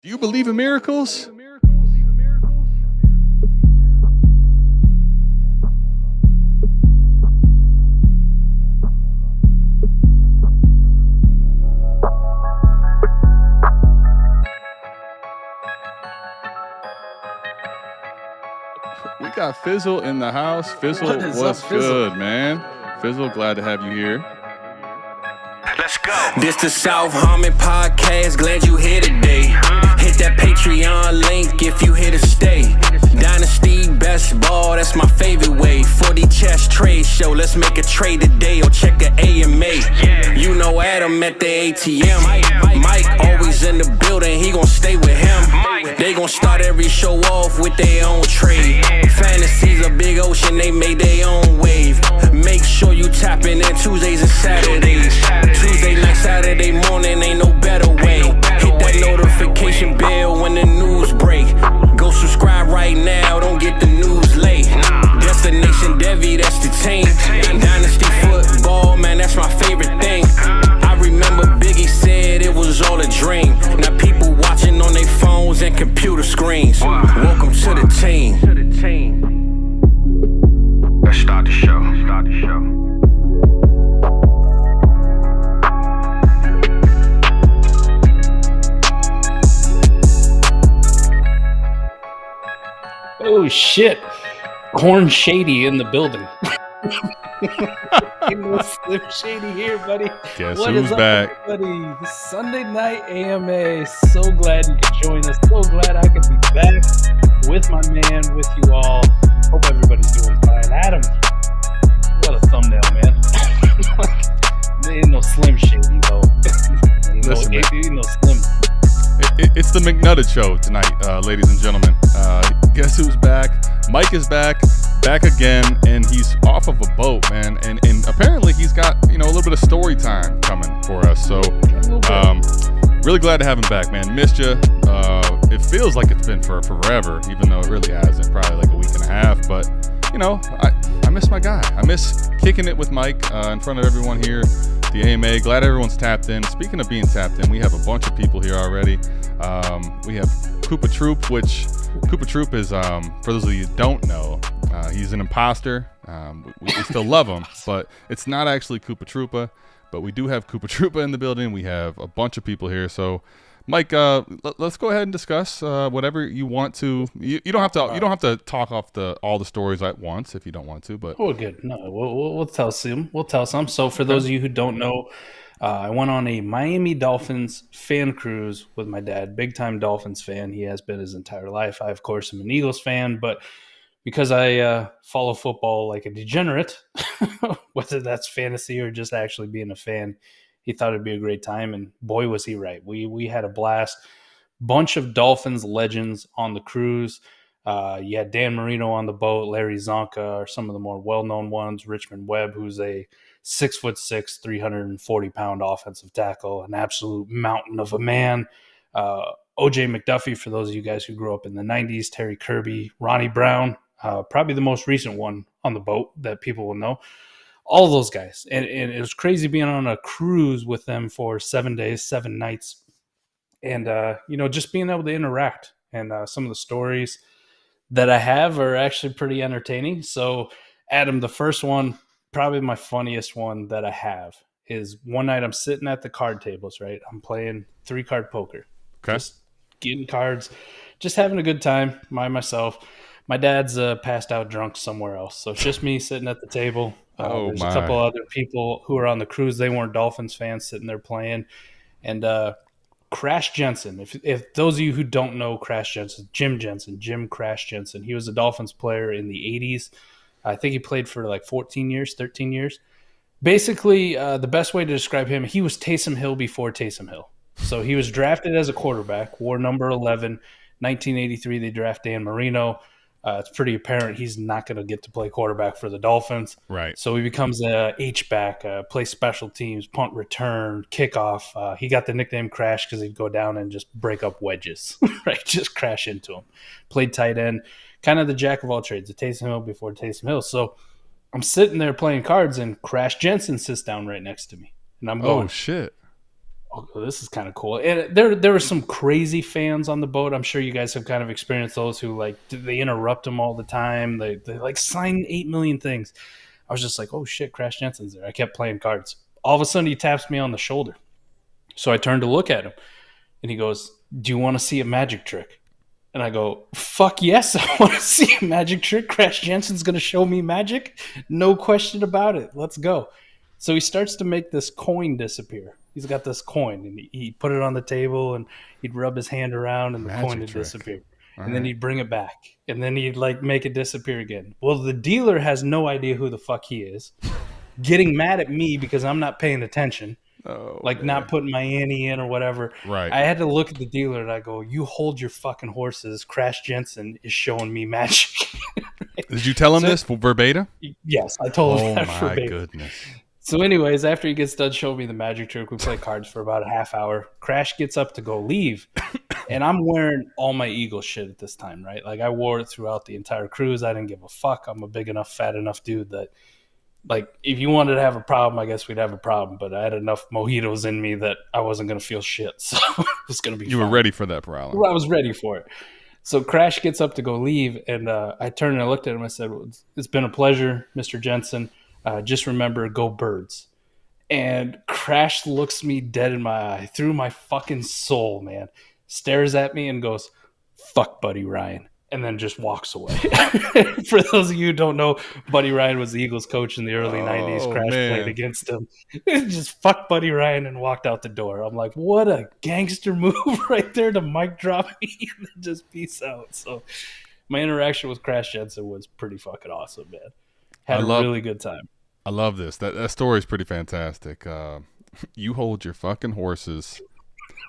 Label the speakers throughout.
Speaker 1: Do you believe in miracles? We got Fizzle in the house. Fizzle, what's good, man? Fizzle, glad to have you here.
Speaker 2: Let's go. This the South Harmon Podcast. Glad you here today. Hit that Patreon link if you here to stay. Dynasty, best ball, that's my favorite way. 40 chess trade show, let's make a trade today or check a AMA. You know Adam at the ATM. Mike always in the building, he gon' stay with him. They gon' start every show off with their own trade. Fantasy's a big ocean, they made their own wave. Make sure you tapping in Tuesdays and Saturdays. Tuesday night, Saturday morning, ain't no better way. Hit that notification bell when the news break. Go subscribe right now, don't get the news late. Destination Devy, that's the team. Dynasty football, man, that's my favorite thing. I remember Biggie said it was all a dream. Now people watching on their phones and computer screens. Welcome to the team. Let's start the show.
Speaker 3: Oh shit, Corn Shady in the building. Slim Shady here, buddy.
Speaker 1: Guess
Speaker 3: What
Speaker 1: who's
Speaker 3: is up,
Speaker 1: back?
Speaker 3: everybody? Sunday night AMA. So glad you could join us. So glad I could be back with my man, with you all. Hope everybody's doing fine. Adam, what a thumbnail, man. There ain't no Slim Shady though.
Speaker 1: Listen,
Speaker 3: ain't no Slim.
Speaker 1: It's the McNutted show tonight, ladies and gentlemen. Guess who's back? Mike is back again, and he's off of a boat, man. And apparently he's got a little bit of story time coming for us. So really glad to have him back, man. Missed you. It feels like it's been for forever, even though it really hasn't. Probably like a week and a half. But I miss my guy. I miss kicking it with Mike in front of everyone here. The AMA. Glad everyone's tapped in. Speaking of being tapped in, we have a bunch of people here already. We have Koopa Troop, which Koopa Troop is, for those of you who don't know, he's an imposter. We still love him, but it's not actually Koopa Troopa. But we do have Koopa Troopa in the building. We have a bunch of people here. So, Mike, let's go ahead and discuss whatever you want to. You don't have to talk off all the stories at once if you don't want to. But
Speaker 3: we're good. No, we'll tell some. We'll tell some. So for those of you who don't know, I went on a Miami Dolphins fan cruise with my dad. Big time Dolphins fan. He has been his entire life. I of course am an Eagles fan, but because I follow football like a degenerate, whether that's fantasy or just actually being a fan, he thought it'd be a great time, and boy was he right. We had a blast. Bunch of Dolphins legends on the cruise. You had Dan Marino on the boat, Larry Csonka are some of the more well-known ones. Richmond Webb, who's a 6'6", 340-pound offensive tackle, an absolute mountain of a man. OJ McDuffie, for those of you guys who grew up in the 90s, Terry Kirby, Ronnie Brown, probably the most recent one on the boat that people will know. All of those guys. And it was crazy being on a cruise with them for 7 days, 7 nights. And, just being able to interact. And some of the stories that I have are actually pretty entertaining. So, Adam, the first one, probably my funniest one that I have is one night I'm sitting at the card tables, right? I'm playing 3-card poker.
Speaker 1: Okay.
Speaker 3: Just getting cards, just having a good time by myself. My dad's passed out drunk somewhere else. So it's just me sitting at the table. There's a couple other people who are on the cruise. They weren't Dolphins fans sitting there playing. And Crash Jensen, if those of you who don't know Crash Jensen, Jim Crash Jensen, he was a Dolphins player in the 80s. I think he played for like 13 years. Basically, the best way to describe him, he was Taysom Hill before Taysom Hill. So he was drafted as a quarterback, wore number 11. 1983, they draft Dan Marino. It's pretty apparent he's not going to get to play quarterback for the Dolphins.
Speaker 1: Right.
Speaker 3: So he becomes a H-back, plays special teams, punt return, kickoff. He got the nickname Crash because he'd go down and just break up wedges, right? Just crash into them. Played tight end, kind of the jack of all trades, the Taysom Hill before Taysom Hill. So I'm sitting there playing cards, and Crash Jensen sits down right next to me. And I'm going,
Speaker 1: oh, shit.
Speaker 3: oh, this is kind of cool. And there were some crazy fans on the boat. I'm sure you guys have kind of experienced those who like they interrupt them all the time. They like sign 8 million things. I was just like, oh shit, Crash Jensen's there. I kept playing cards. All of a sudden, he taps me on the shoulder. So I turned to look at him, and he goes, "Do you want to see a magic trick?" And I go, "Fuck yes, I want to see a magic trick. Crash Jensen's going to show me magic. No question about it. Let's go." So he starts to make this coin disappear. He's got this coin, and he put it on the table, and he'd rub his hand around, and the coin would disappear. And then he'd bring it back, and then he'd like make it disappear again. Well, the dealer has no idea who the fuck he is, getting mad at me because I'm not paying attention. Not putting my ante in or whatever.
Speaker 1: Right.
Speaker 3: I had to look at the dealer and I go, "You hold your fucking horses. Crash Jensen is showing me magic." Right?
Speaker 1: Did you tell him this verbatim?
Speaker 3: Yes, I told him that verbatim.
Speaker 1: Oh my goodness.
Speaker 3: So anyways, after he gets done showing me the magic trick, we play cards for about a half hour. Crash gets up to go leave, and I'm wearing all my Eagle shit at this time, right? Like I wore it throughout the entire cruise. I didn't give a fuck. I'm a big enough, fat enough dude that like, if you wanted to have a problem, I guess we'd have a problem. But I had enough mojitos in me that I wasn't going to feel shit. So it was going to be
Speaker 1: You
Speaker 3: fine.
Speaker 1: were ready for that problem.
Speaker 3: I was ready for it. So Crash gets up to go leave. And I turned and I looked at him. I said, "Well, it's been a pleasure, Mr. Jensen. Just remember, go Birds." And Crash looks me dead in my eye, through my fucking soul, man. Stares at me and goes, "Fuck Buddy Ryan." And then just walks away. For those of you who don't know, Buddy Ryan was the Eagles coach in the early 90s. Crash played against him. Just fuck Buddy Ryan and walked out the door. I'm like, what a gangster move right there to mic drop me and then just peace out. So my interaction with Crash Jensen was pretty fucking awesome, man. Had a really good time.
Speaker 1: I love this. That story is pretty fantastic. You hold your fucking horses.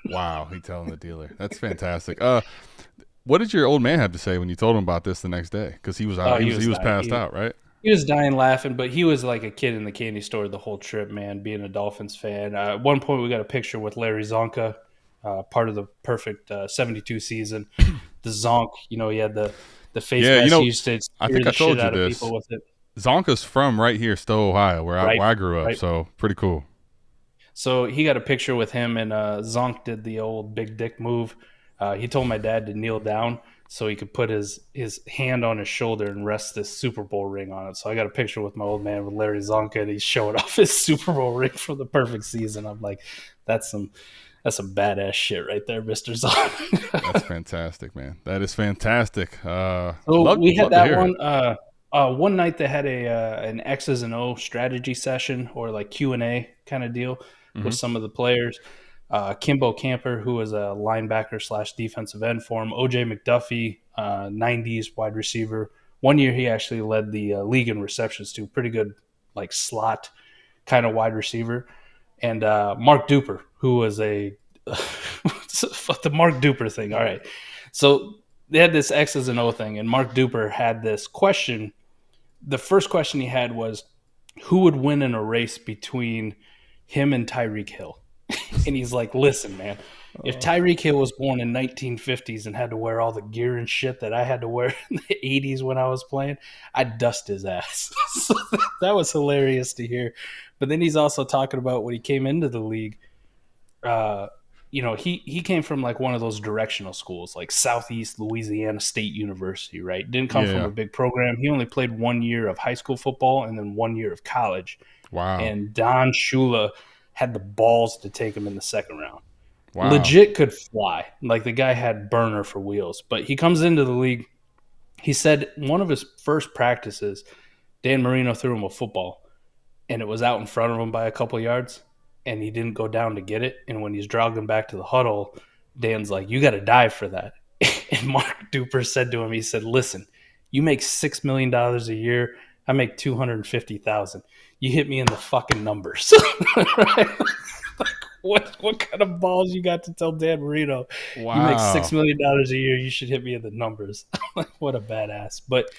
Speaker 1: Wow, he telling the dealer. That's fantastic. What did your old man have to say when you told him about this the next day? Because he was out. He was passed out, right?
Speaker 3: He was dying laughing, but he was like a kid in the candy store the whole trip, man, being a Dolphins fan. At one point, we got a picture with Larry Csonka, part of the perfect 72 season. The Zonk, he had the face mask. He used to
Speaker 1: I think I told you this.
Speaker 3: With it.
Speaker 1: Zonka's from right here, Stowe, Ohio, where I grew up, so pretty cool.
Speaker 3: So he got a picture with him, and Zonk did the old big dick move. He told my dad to kneel down so he could put his hand on his shoulder and rest this Super Bowl ring on it. So I got a picture with my old man with Larry Csonka, and he's showing off his Super Bowl ring for the perfect season. I'm like, that's some badass shit right there, Mr. Zonk.
Speaker 1: That's fantastic, man. That is fantastic.
Speaker 3: We had that one. One night they had an X's and O strategy session or like Q&A kind of deal with some of the players. Kimbo Camper, who was a linebacker / defensive end for him. OJ McDuffie, 90s wide receiver. One year he actually led the league in receptions too. Pretty good, like slot kind of wide receiver. And Mark Duper, who was the Mark Duper thing. All right. So they had this X's and O thing, and Mark Duper had this question. The first question he had was, who would win in a race between him and Tyreek Hill? And he's like, listen, man, if Tyreek Hill was born in 1950s and had to wear all the gear and shit that I had to wear in the 80s when I was playing, I'd dust his ass. So that was hilarious to hear. But then he's also talking about when he came into the league, he came from like one of those directional schools, like Southeast Louisiana State University, right? Didn't come from a big program. He only played 1 year of high school football and then 1 year of college.
Speaker 1: Wow.
Speaker 3: And Don Shula had the balls to take him in the second round.
Speaker 1: Wow.
Speaker 3: Legit could fly. Like the guy had burner for wheels. But he comes into the league. He said one of his first practices, Dan Marino threw him a football, and it was out in front of him by a couple yards, and he didn't go down to get it. And when he's jogging back to the huddle, Dan's like, you got to dive for that. And Mark Duper said to him, he said, listen, you make $6 million a year. I make $250,000. You hit me in the fucking numbers. Right? Like, what kind of balls you got to tell Dan Marino?
Speaker 1: Wow.
Speaker 3: You make $6 million a year. You should hit me in the numbers. Like, what a badass. But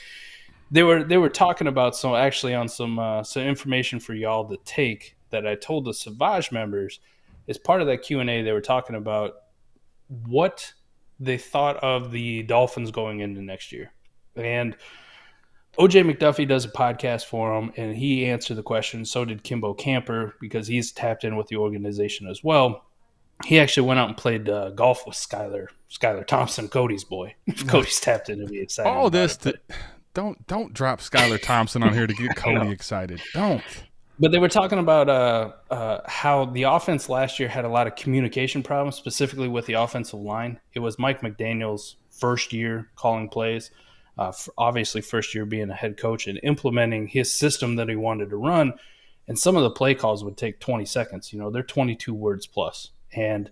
Speaker 3: they were talking about some information for y'all to take that I told the Savage members as part of that Q&A. They were talking about what they thought of the Dolphins going into next year. And OJ McDuffie does a podcast for him, and he answered the question. So did Kimbo Camper, because he's tapped in with the organization as well. He actually went out and played golf with Skylar Thompson, Cody's boy. If Cody's tapped in, he'll be excited.
Speaker 1: All this don't drop Skylar Thompson on here to get Cody excited. Don't.
Speaker 3: But they were talking about how the offense last year had a lot of communication problems, specifically with the offensive line. It was Mike McDaniel's first year calling plays, obviously first year being a head coach and implementing his system that he wanted to run. And some of the play calls would take 20 seconds. They're 22 words plus. And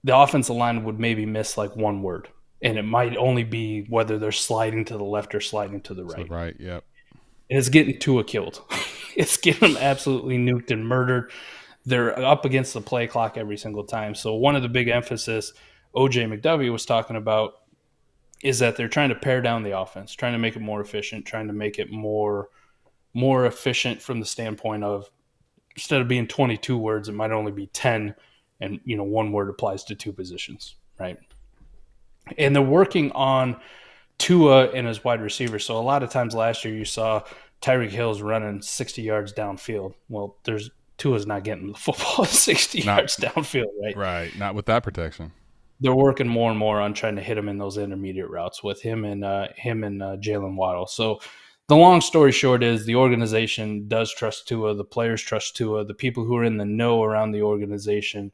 Speaker 3: the offensive line would maybe miss like one word. And it might only be whether they're sliding to the left or sliding to the right.
Speaker 1: So right, yep.
Speaker 3: And it's getting Tua killed. It's getting them absolutely nuked and murdered. They're up against the play clock every single time. So one of the big emphasis OJ McDuffie was talking about is that they're trying to pare down the offense, trying to make it more efficient, trying to make it more efficient from the standpoint of instead of being 22 words, it might only be 10, and one word applies to two positions, right? And they're working on Tua and his wide receiver. So a lot of times last year you saw Tyreek Hill's running 60 yards downfield. Well, Tua's not getting the football 60 yards downfield, right?
Speaker 1: Right, not with that protection.
Speaker 3: They're working more and more on trying to hit him in those intermediate routes with him and Jalen Waddle. So the long story short is the organization does trust Tua. The players trust Tua. The people who are in the know around the organization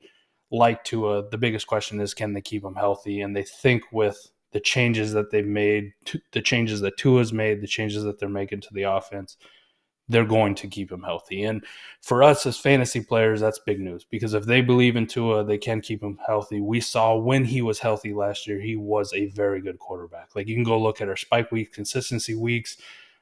Speaker 3: like Tua. The biggest question is, can they keep him healthy? And they think with the changes that they've made, the changes that Tua's made, the changes that they're making to the offense, they're going to keep him healthy. And for us as fantasy players, that's big news because if they believe in Tua, they can keep him healthy. We saw when he was healthy last year, he was a very good quarterback. Like you can go look at our spike week, consistency weeks,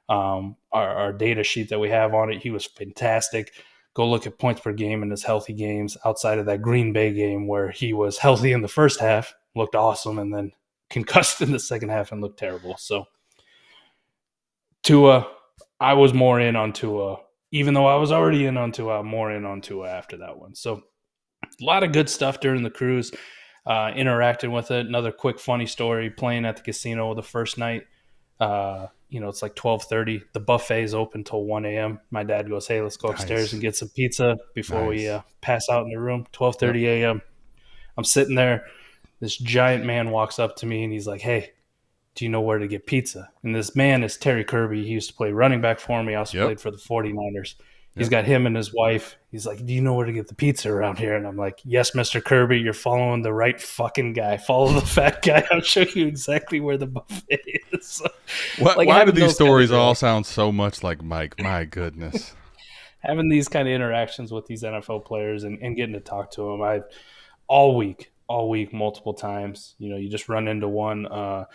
Speaker 3: our data sheet that we have on it. He was fantastic. Go look at points per game in his healthy games outside of that Green Bay game where he was healthy in the first half, looked awesome, and then concussed in the second half and looked terrible. So Tua, I was more in on Tua, even though I was already in on Tua, I'm more in on Tua after that one. So a lot of good stuff during the cruise, interacting with it. Another quick funny story, playing at the casino the first night. It's like 12:30. The buffet is open till 1 a.m. My dad goes, hey, let's go upstairs and get some pizza before we pass out in the room. 12:30 a.m. I'm sitting there. This giant man walks up to me and he's like, hey, do you know where to get pizza? And this man is Terry Kirby. He used to play running back for me. He also played for the 49ers. He's got him and his wife. He's like, do you know where to get the pizza around here? And I'm like, yes, Mr. Kirby, you're following the right fucking guy. Follow the fat guy. I'll show you exactly where the buffet is. So,
Speaker 1: why do these stories all sound so much like Mike? My goodness.
Speaker 3: Having these kind of interactions with these NFL players and getting to talk to them, all week, multiple times. You just run into one.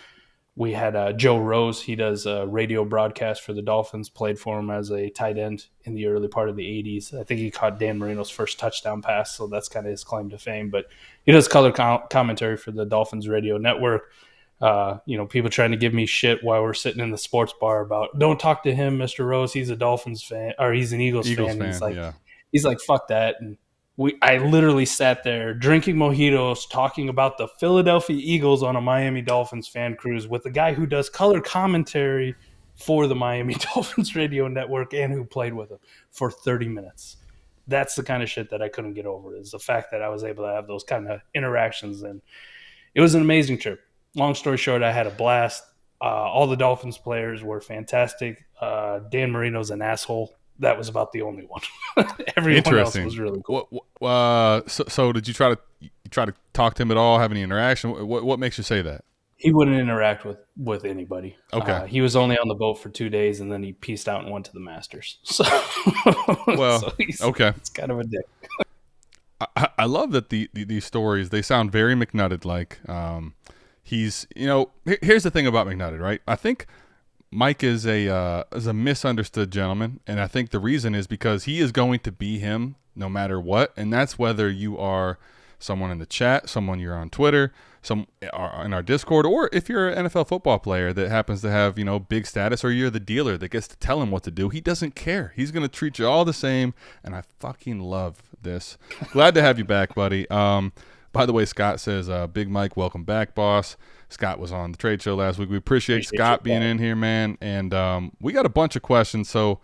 Speaker 3: We had Joe Rose. He does a radio broadcast for the Dolphins, played for him as a tight end in the early part of the 80s. I think he caught Dan Marino's first touchdown pass, so that's kind of his claim to fame. But he does color commentary for the Dolphins radio network. People trying to give me shit while we're sitting in the sports bar about, don't talk to him, Mr. Rose. He's a Dolphins fan, or he's an Eagles fan. He's like, fuck that. And I literally sat there drinking mojitos, talking about the Philadelphia Eagles on a Miami Dolphins fan cruise with the guy who does color commentary for the Miami Dolphins radio network and who played with him for 30 minutes. That's the kind of shit that I couldn't get over, is the fact that I was able to have those kind of interactions. And it was an amazing trip. Long story short, I had a blast. All the Dolphins players were fantastic. Dan Marino's an asshole. That was about the only one. Everyone else was really cool.
Speaker 1: So did you try to talk to him at all? Have any interaction? What makes you say that?
Speaker 3: He wouldn't interact with anybody.
Speaker 1: Okay.
Speaker 3: He was only on the boat for 2 days, and then he peaced out and went to the Masters. So,
Speaker 1: okay.
Speaker 3: It's kind of a dick.
Speaker 1: I love that these stories, they sound very McNutted like. Here's the thing about McNutted, right? I think Mike is a misunderstood gentleman, and I think the reason is because he is going to be him no matter what, and that's whether you are someone in the chat, someone you're on Twitter, some are in our Discord, or if you're an NFL football player that happens to have big status, or you're the dealer that gets to tell him what to do. He doesn't care. He's going to treat you all the same, and I fucking love this. Glad to have you back, buddy. By the way, Scott says, Big Mike, welcome back, boss. Scott was on the trade show last week. We appreciate Scott being in here, man. And we got a bunch of questions. So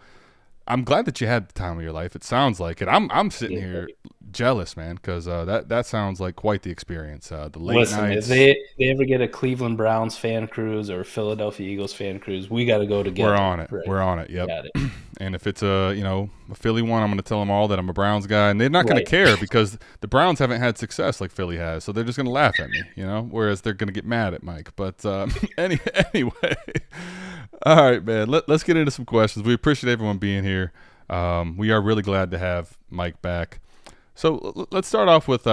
Speaker 1: I'm glad that you had the time of your life. It sounds like it. I'm sitting here jealous, man, because that sounds like quite the experience. The late nights.
Speaker 3: If they ever get a Cleveland Browns fan cruise or Philadelphia Eagles fan cruise, we got to go together.
Speaker 1: We're on it. Right? We're on it. Yep.
Speaker 3: Got it.
Speaker 1: And if it's a Philly one, I'm going to tell them all that I'm a Browns guy, and they're not going to care because the Browns haven't had success like Philly has, so they're just going to laugh at me, whereas they're going to get mad at Mike. But anyway, all right, man. Let's get into some questions. We appreciate everyone being here. We are really glad to have Mike back. So let's start off with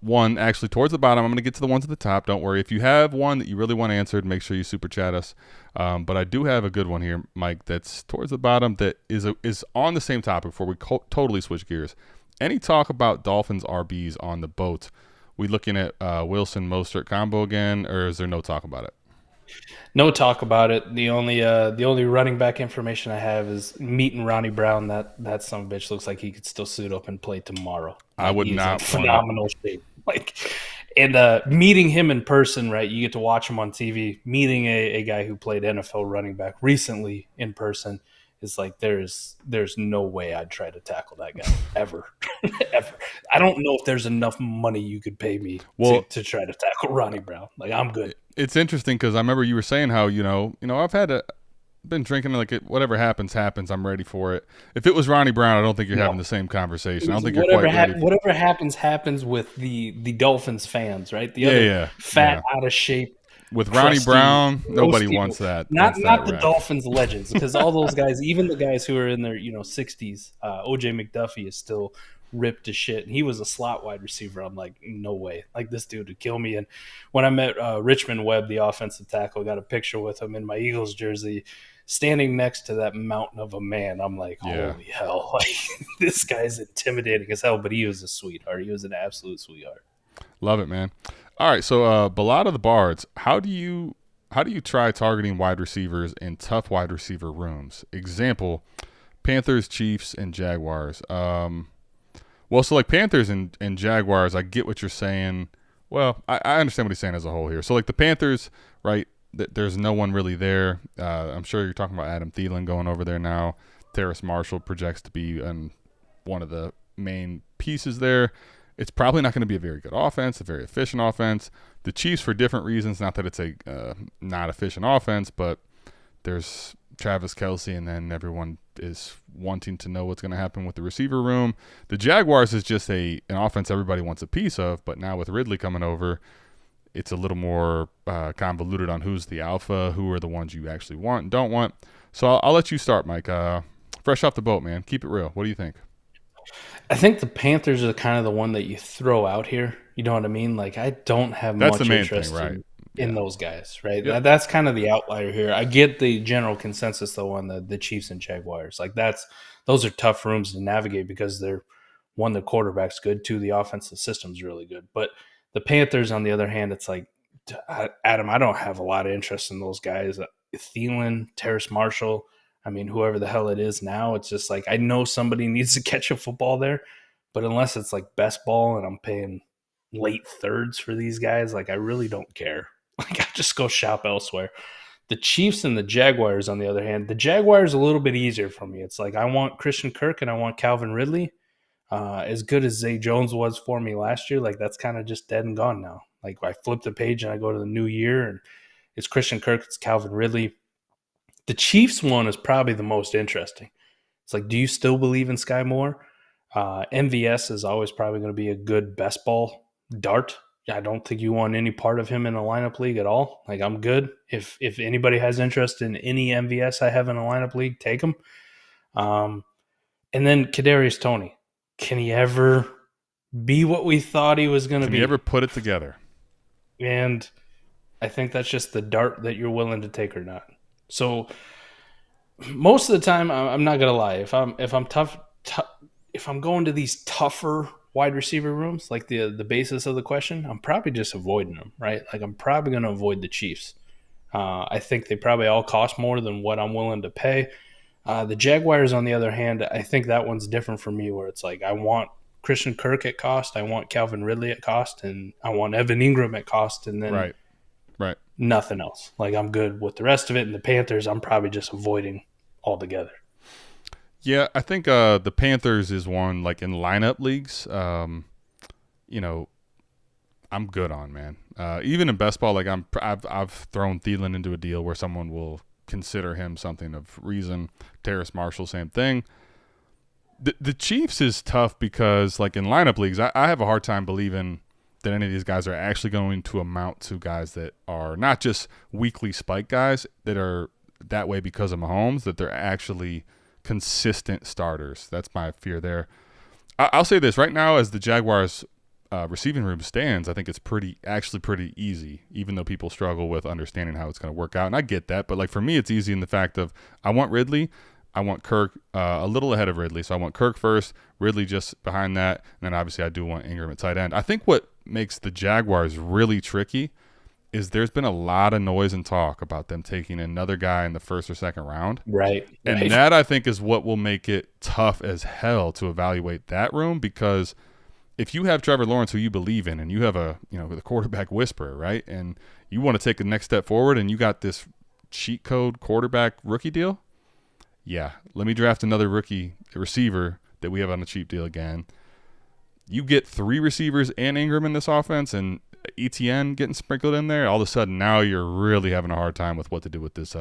Speaker 1: one actually towards the bottom. I'm going to get to the ones at the top. Don't worry. If you have one that you really want answered, make sure you super chat us. But I do have a good one here, Mike, that's towards the bottom that is on the same topic before we totally switch gears. Any talk about Dolphins RBs on the boat? We looking at Wilson Mostert combo again, or is there no talk about it?
Speaker 3: No talk about it. The only running back information I have is meeting Ronnie Brown. That son of a bitch looks like he could still suit up and play tomorrow.
Speaker 1: I would not.
Speaker 3: In phenomenal shape. And meeting him in person, right? You get to watch him on TV. Meeting a guy who played NFL running back recently in person is like there's no way I'd try to tackle that guy ever. Ever. I don't know if there's enough money you could pay me to try to tackle Ronnie Brown. Like, I'm good.
Speaker 1: It's interesting because I remember you were saying how I've been drinking whatever happens. I'm ready for it. If it was Ronnie Brown, I don't think you're having the same conversation. I don't think you're quite ready.
Speaker 3: Whatever happens with the Dolphins fans, right? The other fat, out of shape.
Speaker 1: With Ronnie Brown, nobody wants that.
Speaker 3: Not the Dolphins legends, because all those guys, even the guys who are in their 60s, OJ McDuffie is still ripped to shit, and he was a slot wide receiver. I'm like, no way, like this dude would kill me. And when I met Richmond Webb, the offensive tackle, got a picture with him in my Eagles jersey, standing next to that mountain of a man. I'm like, holy hell, like this guy's intimidating as hell. But he was a sweetheart. He was an absolute sweetheart.
Speaker 1: Love it, man. All right, so Balada the Bards, how do you try targeting wide receivers in tough wide receiver rooms? Example, Panthers, Chiefs, and Jaguars. Well, so like Panthers and Jaguars, I get what you're saying. Well, I understand what he's saying as a whole here. So like the Panthers, right, there's no one really there. I'm sure you're talking about Adam Thielen going over there now. Terrace Marshall projects to be one of the main pieces there. It's probably not going to be a very good offense, a very efficient offense. The Chiefs, for different reasons, not that it's a not efficient offense, but there's Travis Kelce, and then everyone is wanting to know what's going to happen with the receiver room. The Jaguars is just an offense everybody wants a piece of, but now with Ridley coming over, it's a little more convoluted on who's the alpha, who are the ones you actually want and don't want. So I'll let you start, Mike. Fresh off the boat, man. Keep it real. What do you think?
Speaker 3: I think the Panthers are kind of the one that you throw out here. You know what I mean? Like, I don't have much interest in those guys, right? Yep. That's kind of the outlier here. I get the general consensus, though, on the Chiefs and Jaguars. Like, those are tough rooms to navigate because they're, one, the quarterback's good, two, the offensive system's really good. But the Panthers, on the other hand, it's like, Adam, I don't have a lot of interest in those guys. Thielen, Terrace Marshall, I mean, whoever the hell it is now, it's just like I know somebody needs to catch a football there, but unless it's like best ball and I'm paying late thirds for these guys, like I really don't care. Like I just go shop elsewhere. The Chiefs and the Jaguars, on the other hand, the Jaguars a little bit easier for me. It's like I want Christian Kirk and I want Calvin Ridley. As good as Zay Jones was for me last year, like that's kind of just dead and gone now. Like I flip the page and I go to the new year and it's Christian Kirk, it's Calvin Ridley. The Chiefs one is probably the most interesting. It's like, do you still believe in Sky Moore? MVS is always probably going to be a good best ball dart. I don't think you want any part of him in a lineup league at all. Like, I'm good. If anybody has interest in any MVS I have in a lineup league, take him. And then Kadarius Toney. Can he ever be what we thought he was going to be?
Speaker 1: Can he ever put it together?
Speaker 3: And I think that's just the dart that you're willing to take or not. So most of the time, I'm not gonna lie. If I'm tough, if I'm going to these tougher wide receiver rooms, like the basis of the question, I'm probably just avoiding them, right? Like I'm probably gonna avoid the Chiefs. I think they probably all cost more than what I'm willing to pay. The Jaguars, on the other hand, I think that one's different for me, where it's like I want Christian Kirk at cost, I want Calvin Ridley at cost, and I want Evan Ingram at cost, and then
Speaker 1: right.
Speaker 3: Nothing else. Like I'm good with the rest of it. And the Panthers, I'm probably just avoiding altogether.
Speaker 1: Yeah, I think the Panthers is one, like in lineup leagues, you know, I'm good on, man. Even in best ball, like I've thrown Thielen into a deal where someone will consider him something of reason. Terrace Marshall, same thing. The Chiefs is tough because, like in lineup leagues, I have a hard time believing that any of these guys are actually going to amount to guys that are not just weekly spike guys that are that way because of Mahomes, that they're actually consistent starters. That's my fear there. I'll say this right now, as the Jaguars receiving room stands, I think it's actually pretty easy, even though people struggle with understanding how it's going to work out. And I get that, but like for me, it's easy in the fact of I want Ridley, I want Kirk a little ahead of Ridley. So I want Kirk first, Ridley just behind that, and then obviously I do want Ingram at tight end. I think what makes the Jaguars really tricky is there's been a lot of noise and talk about them taking another guy in the first or second round.
Speaker 3: Right.
Speaker 1: And that, I think, is what will make it tough as hell to evaluate that room, because if you have Trevor Lawrence, who you believe in, and you have the quarterback whisperer, right, and you want to take the next step forward, and you got this cheat code quarterback rookie deal, yeah, let me draft another rookie receiver that we have on a cheap deal again. You get 3 receivers and Ingram in this offense, and ETN getting sprinkled in there. All of a sudden, now you're really having a hard time with what to do with this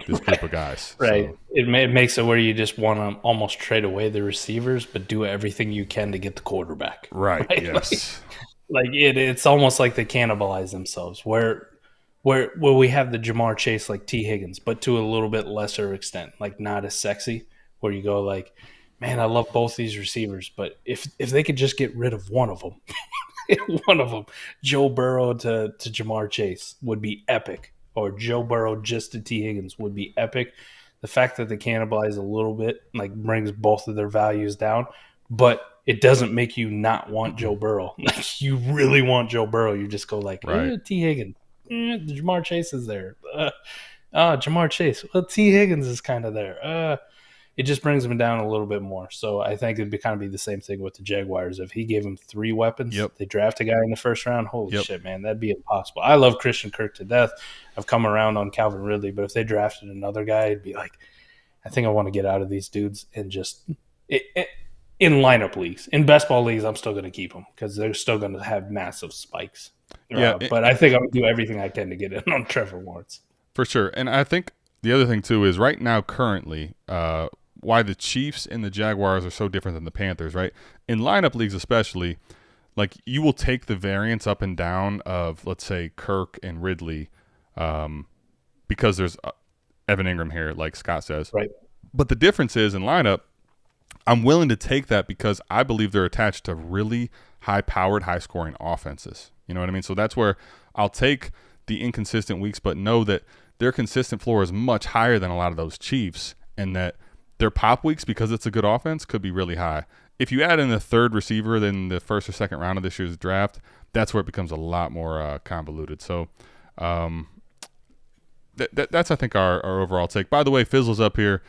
Speaker 1: group of guys.
Speaker 3: Right.
Speaker 1: So.
Speaker 3: It makes it where you just want to almost trade away the receivers, but do everything you can to get the quarterback.
Speaker 1: Right. Yes.
Speaker 3: It's almost like they cannibalize themselves. Where we have the Jamar Chase like T. Higgins, but to a little bit lesser extent, like not as sexy. Where you go like, man, I love both these receivers, but if they could just get rid of one of them, Joe Burrow to Jamar Chase would be epic. Or Joe Burrow just to T. Higgins would be epic. The fact that they cannibalize a little bit like brings both of their values down, but it doesn't make you not want Joe Burrow. Like you really want Joe Burrow. You just go like, T. Higgins. Jamar Chase is there. Jamar Chase. Well, T. Higgins is kind of there. It just brings him down a little bit more. So I think it'd kind of be the same thing with the Jaguars. If he gave him 3 weapons, they draft a guy in the first round, holy shit, man, that'd be impossible. I love Christian Kirk to death. I've come around on Calvin Ridley, but if they drafted another guy, it'd be like, I think I want to get out of these dudes and just in lineup leagues. In best ball leagues, I'm still going to keep them because they're still going to have massive spikes. But I think I'm going to do everything I can to get in on Trevor Lawrence.
Speaker 1: For sure. And I think the other thing, too, is right now currently why the Chiefs and the Jaguars are so different than the Panthers, right? In lineup leagues especially, like you will take the variance up and down of, let's say, Kirk and Ridley because there's Evan Ingram here, like Scott says.
Speaker 3: Right.
Speaker 1: But the difference is in lineup, I'm willing to take that because I believe they're attached to really high-powered, high-scoring offenses. You know what I mean? So that's where I'll take the inconsistent weeks, but know that their consistent floor is much higher than a lot of those Chiefs, and that their pop weeks, because it's a good offense, could be really high. If you add in the third receiver in the first or second round of this year's draft, that's where it becomes a lot more convoluted. So that's, I think, our overall take. By the way, Fizzle's up here.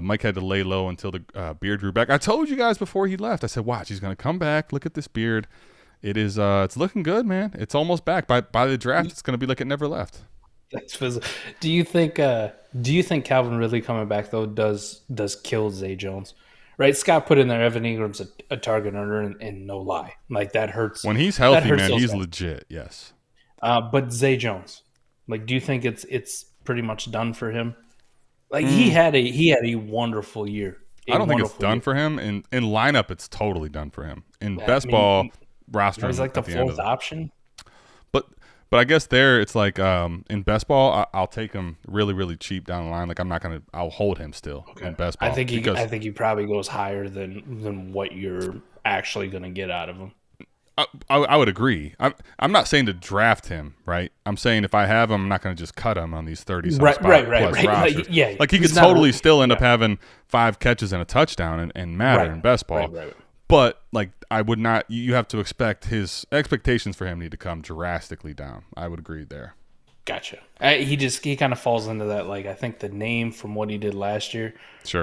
Speaker 1: Mike had to lay low until the beard grew back. I told you guys before he left, I said, watch, he's going to come back. Look at this beard. It is it's looking good, man. It's almost back. By the draft, it's going to be like it never left.
Speaker 3: That's Fizzle. Do you think Calvin Ridley coming back though does kill Zay Jones? Right, Scott put in there Evan Ingram's a target earner, and no lie, like that hurts.
Speaker 1: When he's healthy, man, he's legit. Yes.
Speaker 3: But Zay Jones, like, do you think it's pretty much done for him? Like he had a wonderful year.
Speaker 1: I don't think it's done for him. In lineup, it's totally done for him. In best ball roster,
Speaker 3: he's like the fourth option.
Speaker 1: But I guess there it's like in best ball, I'll take him really, really cheap down the line. Like I'll hold him still in best ball.
Speaker 3: I think he probably goes higher than what you're actually going to get out of him.
Speaker 1: I would agree. I'm not saying to draft him, right? I'm saying if I have him, I'm not going to just cut him on these 30
Speaker 3: right.
Speaker 1: rosters. Like he could totally still end up having 5 catches and a touchdown and matter in best ball.
Speaker 3: Right.
Speaker 1: But like I would not. You have to expect his expectations for him need to come drastically down. I would agree there.
Speaker 3: Gotcha. He kind of falls into that. Like I think the name from what he did last year,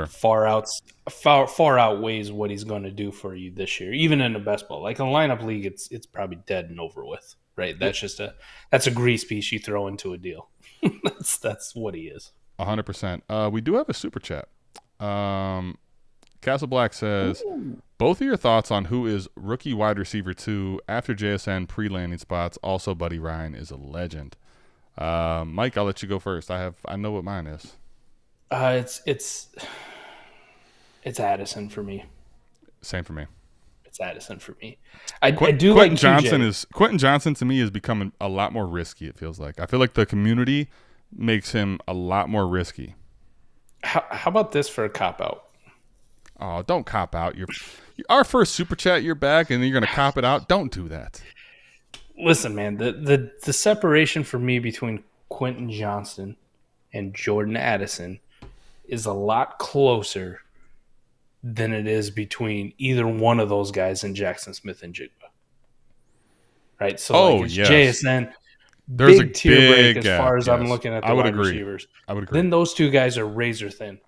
Speaker 3: far outweighs what he's going to do for you this year, even in the best ball. Like in a lineup league, it's probably dead and over with, right? That's just a grease piece you throw into a deal. that's what he is.
Speaker 1: 100%. We do have a super chat. Castle Black says, both of your thoughts on who is rookie wide receiver 2 after JSN pre-landing spots. Also, Buddy Ryan is a legend. Mike, I'll let you go first. I know what mine is.
Speaker 3: It's Addison for me.
Speaker 1: Same for me.
Speaker 3: It's Addison for me. I do
Speaker 1: Quentin
Speaker 3: like
Speaker 1: Johnson. Quentin Johnson to me is becoming a lot more risky. It feels like. I feel like the community makes him a lot more risky.
Speaker 3: How about this for a cop out?
Speaker 1: Oh, don't cop out. Our first super chat, you're back, and you're going to cop it out. Don't do that.
Speaker 3: Listen, man, the separation for me between Quentin Johnson and Jordan Addison is a lot closer than it is between either one of those guys and Jackson Smith and Jigba. Right? So
Speaker 1: yes.
Speaker 3: JSN,
Speaker 1: there's
Speaker 3: big
Speaker 1: a
Speaker 3: tier break as
Speaker 1: gap,
Speaker 3: far as I'm
Speaker 1: yes.
Speaker 3: looking at the
Speaker 1: I would
Speaker 3: wide
Speaker 1: agree.
Speaker 3: receivers.
Speaker 1: I would agree.
Speaker 3: Then those two guys are razor thin.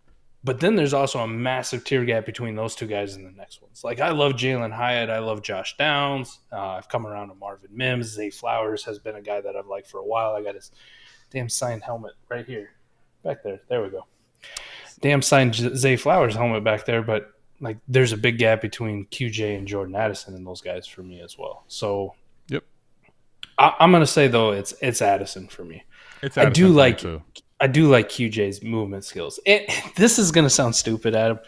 Speaker 3: But then there's also a massive tier gap between those two guys and the next ones. Like, I love Jalen Hyatt. I love Josh Downs. I've come around to Marvin Mims. Zay Flowers has been a guy that I've liked for a while. I got his damn signed helmet right here. Back there. There we go. Damn signed Zay Flowers helmet back there. But, like, there's a big gap between QJ and Jordan Addison and those guys for me as well. So,
Speaker 1: yep.
Speaker 3: I'm going to say, though, it's Addison for me.
Speaker 1: It's Addison
Speaker 3: I do like QJ's movement skills. This is going to sound stupid, Adam,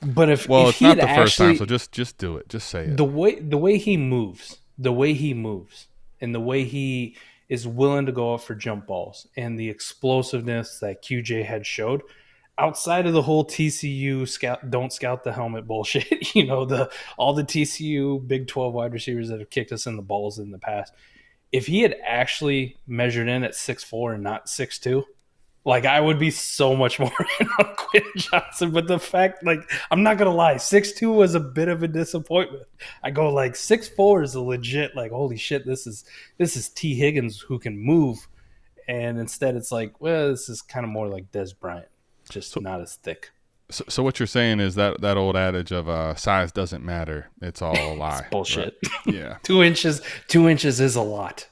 Speaker 3: but if
Speaker 1: it's
Speaker 3: he
Speaker 1: not
Speaker 3: had
Speaker 1: the first
Speaker 3: actually,
Speaker 1: time, so just do it. Just say it.
Speaker 3: the way he moves, and the way he is willing to go up for jump balls, and the explosiveness that QJ had showed, outside of the whole TCU don't scout the helmet bullshit, all the TCU Big 12 wide receivers that have kicked us in the balls in the past. If he had actually measured in at 6'4" and not 6'2", like, I would be so much more in on Quentin Johnson. But the fact, like, I'm not going to lie, 6'2" was a bit of a disappointment. I go, like, 6'4" is a legit, like, holy shit, this is T. Higgins who can move. And instead it's like, well, this is kind of more like Des Bryant, just not as thick.
Speaker 1: So what you're saying is that old adage of size doesn't matter. It's all a lie.
Speaker 3: It's bullshit.
Speaker 1: Right? Yeah.
Speaker 3: 2 inches is a lot.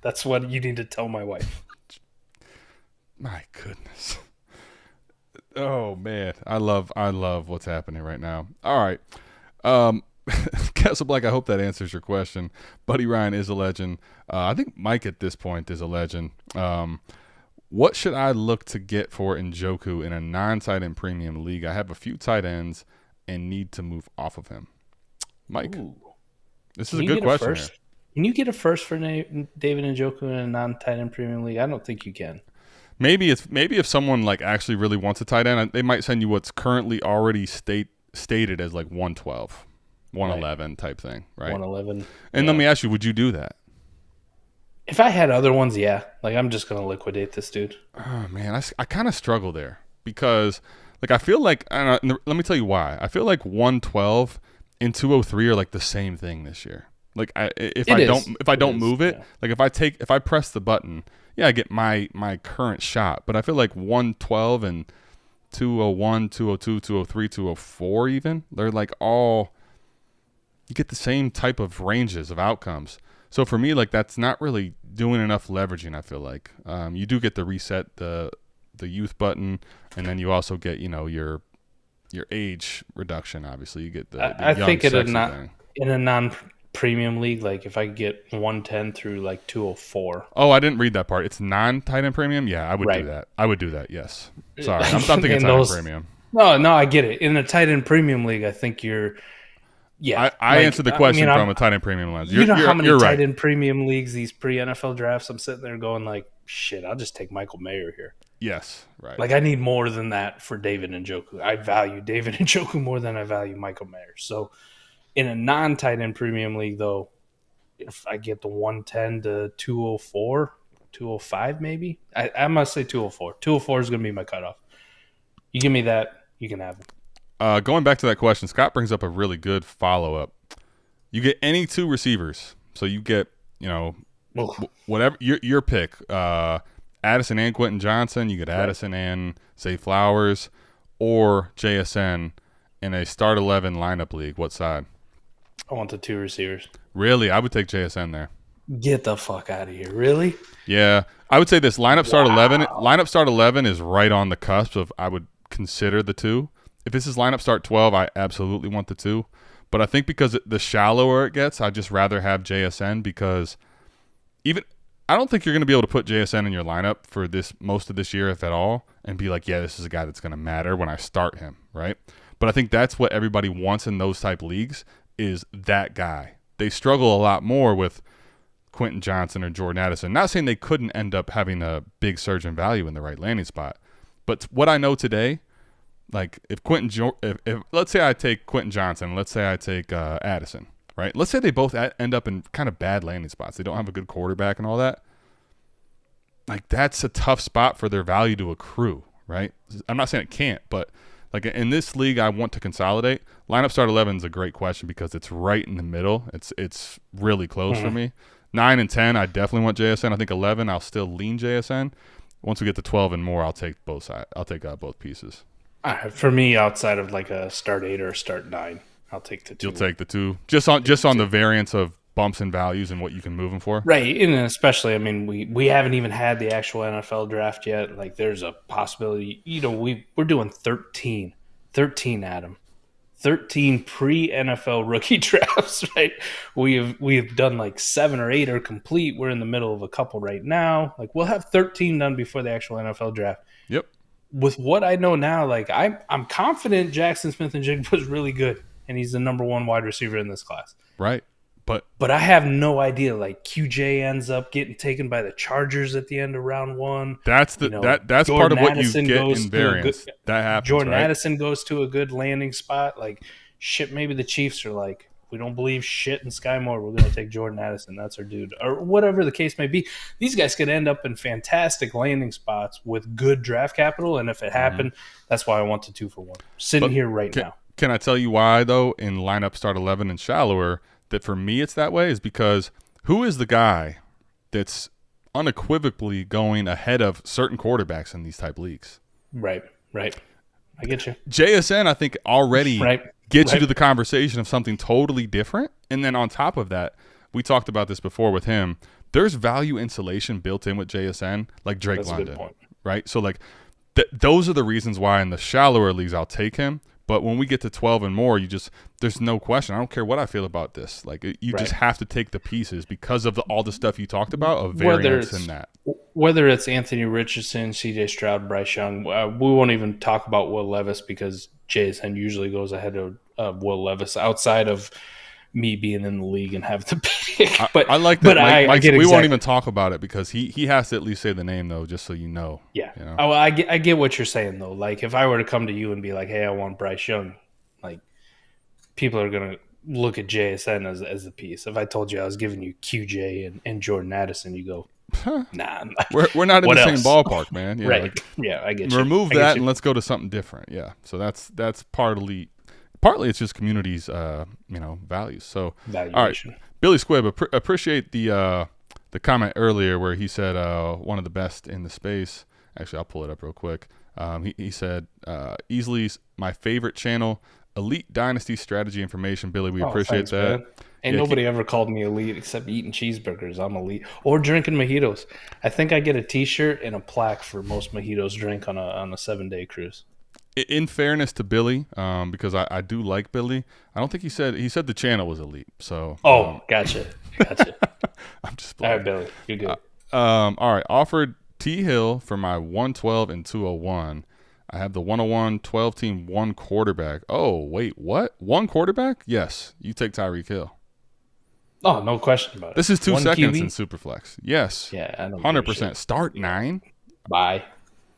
Speaker 3: That's what you need to tell my wife.
Speaker 1: My goodness. Oh man, I love what's happening right now. All right, Castle Black, I hope that answers your question. Buddy Ryan is a legend. I think Mike at this point is a legend. What should I look to get for Njoku in a non-tight end premium league? I have a few tight ends and need to move off of him. Mike, this is a good question here.
Speaker 3: Can you get a first for David Njoku in a non-tight end premium league? I don't think you can.
Speaker 1: Maybe if someone like actually really wants a tight end, they might send you what's currently already stated as like 112, 111 type thing, right?
Speaker 3: 111.
Speaker 1: And let me ask you, would you do that?
Speaker 3: If I had other ones, yeah. Like, I'm just gonna liquidate this dude.
Speaker 1: Oh man, I kind of struggle there because like I feel like let me tell you why. I feel like 112 and 203 are like the same thing this year. Like if I don't move it, like if I press the button, yeah, I get my current shot. But I feel like 112 and 201, 202, 203, 204 even, they're like all, you get the same type of ranges of outcomes. So for me, like that's not really doing enough leveraging, I feel like. You do get the reset, the youth button, and then you also get, your age reduction, obviously. You get the
Speaker 3: I
Speaker 1: young,
Speaker 3: think
Speaker 1: thing.
Speaker 3: In a non-premium league, like if I could get 110 through like 204.
Speaker 1: Oh, I didn't read that part. It's non-tight end premium? Yeah, I would do that. I would do that, yes. Sorry, I'm thinking tight end premium.
Speaker 3: No, I get it. In a tight end premium league, I think you're... Yeah,
Speaker 1: I answered the question from a tight end premium lens.
Speaker 3: You know how many tight end premium leagues, these pre-NFL drafts, I'm sitting there going like, shit, I'll just take Michael Mayer here.
Speaker 1: Yes, right.
Speaker 3: Like, I need more than that for David Njoku. I value David Njoku more than I value Michael Mayer. So, in a non-tight end premium league, though, if I get the 110 to 204, 205 maybe, I must say 204. 204 is going to be my cutoff. You give me that, you can have it.
Speaker 1: Going back to that question, Scott brings up a really good follow-up. You get any two receivers. So you get, whatever your pick. Addison and Quentin Johnson. You get Addison and Zay Flowers or JSN in a start 11 lineup league. What side?
Speaker 3: I want the two receivers.
Speaker 1: Really? I would take JSN there.
Speaker 3: Get the fuck out of here. Really?
Speaker 1: Yeah. I would say this lineup start 11 is right on the cusp of I would consider the two. if this is lineup start 12, I absolutely want the 2. But I think because the shallower it gets, I'd just rather have JSN because I don't think you're going to be able to put JSN in your lineup for most of this year, if at all, and be like, yeah, this is a guy that's going to matter when I start him, right? But I think that's what everybody wants in those type leagues is that guy. They struggle a lot more with Quentin Johnson or Jordan Addison. Not saying they couldn't end up having a big surge in value in the right landing spot, but what I know today, like if let's say I take Quentin Johnson, let's say I take Addison, right? Let's say they both end up in kind of bad landing spots. They don't have a good quarterback and all that. Like that's a tough spot for their value to accrue, right? I'm not saying it can't, but like in this league, I want to consolidate. Lineup start 11 is a great question because it's right in the middle. It's really close for me. 9 and 10, I definitely want JSN. I think 11, I'll still lean JSN. Once we get to 12 and more, I'll take both sides. I'll take both pieces.
Speaker 3: For me, outside of like a start 8 or a start 9, I'll take the 2.
Speaker 1: You'll take the 2, just on the variance of bumps and values and what you can move them for.
Speaker 3: Right, and especially, I mean, we haven't even had the actual NFL draft yet. Like, there's a possibility. We're doing 13, Adam. 13 pre-NFL rookie drafts, right? We've done like 7 or 8 are complete. We're in the middle of a couple right now. Like we'll have 13 done before the actual NFL draft.
Speaker 1: Yep.
Speaker 3: With what I know now, like I'm confident Jackson Smith-Njigba was really good, and he's the number 1 wide receiver in this class.
Speaker 1: Right. But
Speaker 3: I have no idea. Like QJ ends up getting taken by the Chargers at the end of round 1.
Speaker 1: That's that's part of what you get in variance. That happens.
Speaker 3: Jordan
Speaker 1: right?
Speaker 3: Addison goes to a good landing spot. Like shit, maybe the Chiefs are like, we don't believe shit in Sky Moore. We're going to take Jordan Addison. That's our dude, or whatever the case may be. These guys could end up in fantastic landing spots with good draft capital, and if it happened, that's why I want the 2 for 1. Sitting here right now.
Speaker 1: Can I tell you why though? In lineup start 11 and shallower. That for me it's that way is because who is the guy that's unequivocally going ahead of certain quarterbacks in these type leagues?
Speaker 3: Right. I get you.
Speaker 1: JSN, I think, already gets you to the conversation of something totally different. And then on top of that, we talked about this before with him, there's value insulation built in with JSN, like Drake
Speaker 3: That's
Speaker 1: London.
Speaker 3: a good point.
Speaker 1: Right? So, like, those are the reasons why in the shallower leagues I'll take him. But when we get to 12 and more, there's no question. I don't care what I feel about this. Like you just have to take the pieces because of all the stuff you talked about of variance in that.
Speaker 3: Whether it's Anthony Richardson, C.J. Stroud, Bryce Young, we won't even talk about Will Levis because JSN usually goes ahead of Will Levis outside of me being in the league and having to pick. But
Speaker 1: I like that.
Speaker 3: I get
Speaker 1: we won't even talk about it because he has to at least say the name though, just so you know.
Speaker 3: Yeah.
Speaker 1: You know?
Speaker 3: Oh, I get what you're saying though. Like if I were to come to you and be like, "Hey, I want Bryce Young," like people are gonna look at JSN as the piece. If I told you I was giving you QJ and Jordan Addison, you go, "Nah,
Speaker 1: we're not in the
Speaker 3: else?
Speaker 1: same ballpark, man." Yeah,
Speaker 3: right?
Speaker 1: Like,
Speaker 3: yeah, I get you.
Speaker 1: Remove that and let's go to something different. Yeah. So that's partly it's just community's values. So
Speaker 3: valuation.
Speaker 1: All right, Billy Squibb, appreciate the comment earlier where he said one of the best in the space. Actually, I'll pull it up real quick. He said easily my favorite channel, Elite Dynasty Strategy Information. Billy, we appreciate that.
Speaker 3: Man. Ain't nobody ever called me elite except eating cheeseburgers. I'm elite. Or drinking mojitos. I think I get a T-shirt and a plaque for most mojitos drink on a 7-day cruise.
Speaker 1: In fairness to Billy, because I do like Billy, I don't think he said the channel was elite. So
Speaker 3: gotcha.
Speaker 1: I'm just
Speaker 3: playing. All right, Billy, you're good.
Speaker 1: All right, offered T Hill for my 112 and 201. I have the 101 12 team 1 quarterback. Oh wait, what? 1 quarterback? Yes, you take Tyreek Hill.
Speaker 3: Oh, no question about it.
Speaker 1: This is 2 seconds
Speaker 3: QB?
Speaker 1: in Superflex. Yes.
Speaker 3: Yeah, I don't
Speaker 1: 100%. Start 9.
Speaker 3: Bye.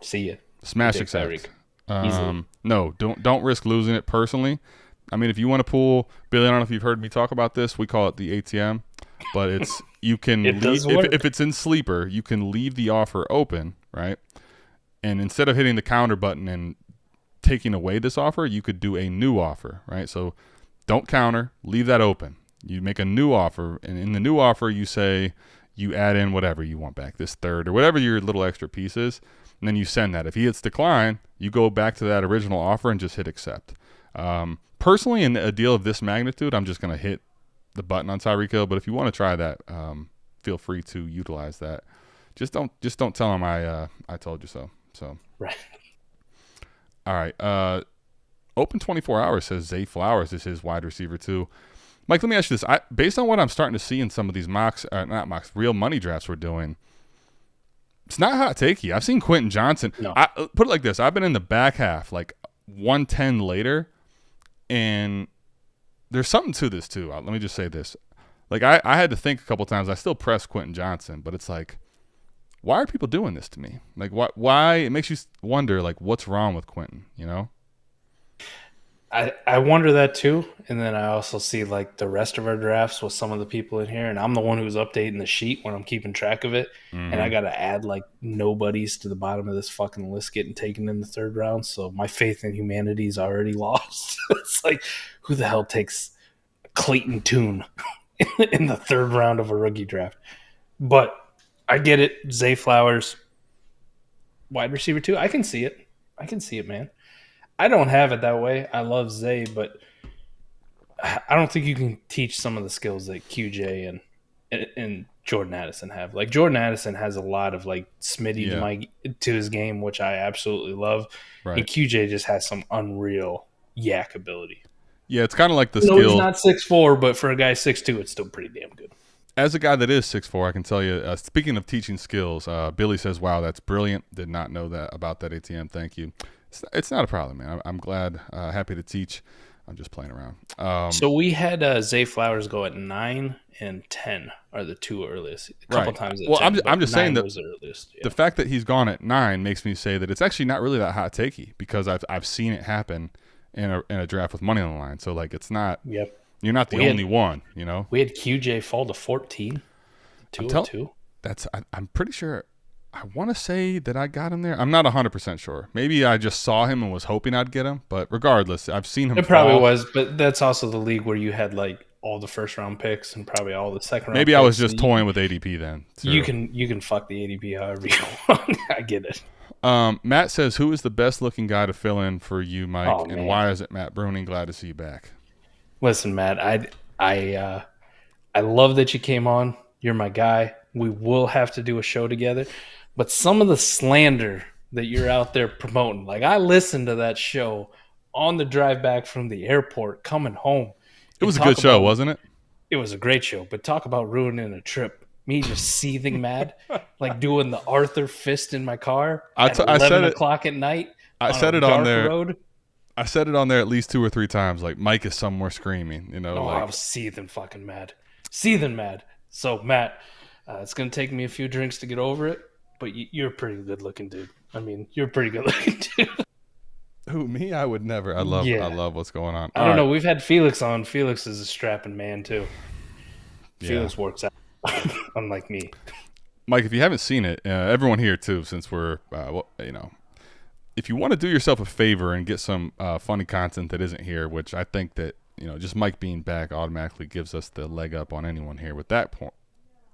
Speaker 3: See ya.
Speaker 1: Smash accept. No, don't risk losing it personally. I mean, if you want to pull, Billy, I don't know if you've heard me talk about this. We call it the ATM, but it's you can leave if it's in sleeper, you can leave the offer open, right? And instead of hitting the counter button and taking away this offer, you could do a new offer, right? So don't counter, leave that open. You make a new offer, and in the new offer, you say you add in whatever you want back, this third or whatever your little extra piece is. And then you send that. If he hits decline, you go back to that original offer and just hit accept. Personally, in a deal of this magnitude, I'm just going to hit the button on Tyreek Hill. But if you want to try that, feel free to utilize that. Just don't tell him I told you so. So
Speaker 3: right.
Speaker 1: All right. Open 24 Hours says Zay Flowers is his wide receiver too. Mike, let me ask you this. Based on what I'm starting to see in some of these real money drafts we're doing, it's not hot takey. I've seen Quentin Johnson.
Speaker 3: No.
Speaker 1: Put it like this. I've been in the back half, like 110 later, and there's something to this too. Let me just say this. Like I had to think a couple times. I still press Quentin Johnson, but it's like, why are people doing this to me? Like why? It makes you wonder, like, what's wrong with Quentin, you know?
Speaker 3: I wonder that too, and then I also see like the rest of our drafts with some of the people in here, and I'm the one who's updating the sheet when I'm keeping track of it, and I got to add like nobodies to the bottom of this fucking list getting taken in the third round. So my faith in humanity is already lost. It's like, who the hell takes Clayton Tune in the third round of a rookie draft? But I get it. Zay Flowers, wide receiver too. I can see it, man. I don't have it that way. I love Zay, but I don't think you can teach some of the skills that QJ and Jordan Addison have. Like, Jordan Addison has a lot of like Smitty to his game, which I absolutely love. Right. And QJ just has some unreal yak ability.
Speaker 1: Yeah, it's kind of like the
Speaker 3: skill.
Speaker 1: He's
Speaker 3: not 6'4", but for a guy 6'2", it's still pretty damn good.
Speaker 1: As a guy that is 6'4", I can tell you, speaking of teaching skills, Billy says, wow, that's brilliant. Did not know that about that ATM. Thank you. It's not a problem, man. I'm glad, happy to teach. I'm just playing around.
Speaker 3: So we had Zay Flowers go at 9 and 10 are the two earliest. A couple times at 10,
Speaker 1: I'm just saying that
Speaker 3: the
Speaker 1: fact that he's gone at 9 makes me say that it's actually not really that hot takey, because I've seen it happen in a draft with money on the line. So like, it's not.
Speaker 3: Yep.
Speaker 1: You're not the only one, you know.
Speaker 3: We had QJ fall to 14. 202.
Speaker 1: I'm pretty sure. I want to say that I got him there. I'm not 100% sure. Maybe I just saw him and was hoping I'd get him. But regardless, I've seen him.
Speaker 3: It probably was, but that's also the league where you had like all the first round picks and probably all the second round.
Speaker 1: Maybe I was just toying with ADP then.
Speaker 3: Too. You can fuck the ADP however you want. I get it.
Speaker 1: Matt says, who is the best looking guy to fill in for you, Mike, and why is it Matt Bruning? Glad to see you back.
Speaker 3: Listen, Matt, I love that you came on. You're my guy. We will have to do a show together. But some of the slander that you're out there promoting, like I listened to that show on the drive back from the airport coming home.
Speaker 1: It was a good show, wasn't it?
Speaker 3: It was a great show. But talk about ruining a trip. Me just seething mad, like doing the Arthur fist in my car at 11 o'clock at night.
Speaker 1: I said it on there. Road. I said it on there at least 2 or 3 times. Like, Mike is somewhere screaming, you know.
Speaker 3: I was seething fucking mad. Seething mad. So, Matt, it's going to take me a few drinks to get over it, but you're a pretty good looking dude. I mean, you're a pretty good looking dude.
Speaker 1: Who, me? I would never. I love what's going on.
Speaker 3: I don't know. We've had Felix on. Felix is a strapping man, too. Yeah. Felix works out, unlike me.
Speaker 1: Mike, if you haven't seen it, everyone here, too, since we're, if you want to do yourself a favor and get some funny content that isn't here, which I think that, just Mike being back automatically gives us the leg up on anyone here. With that point,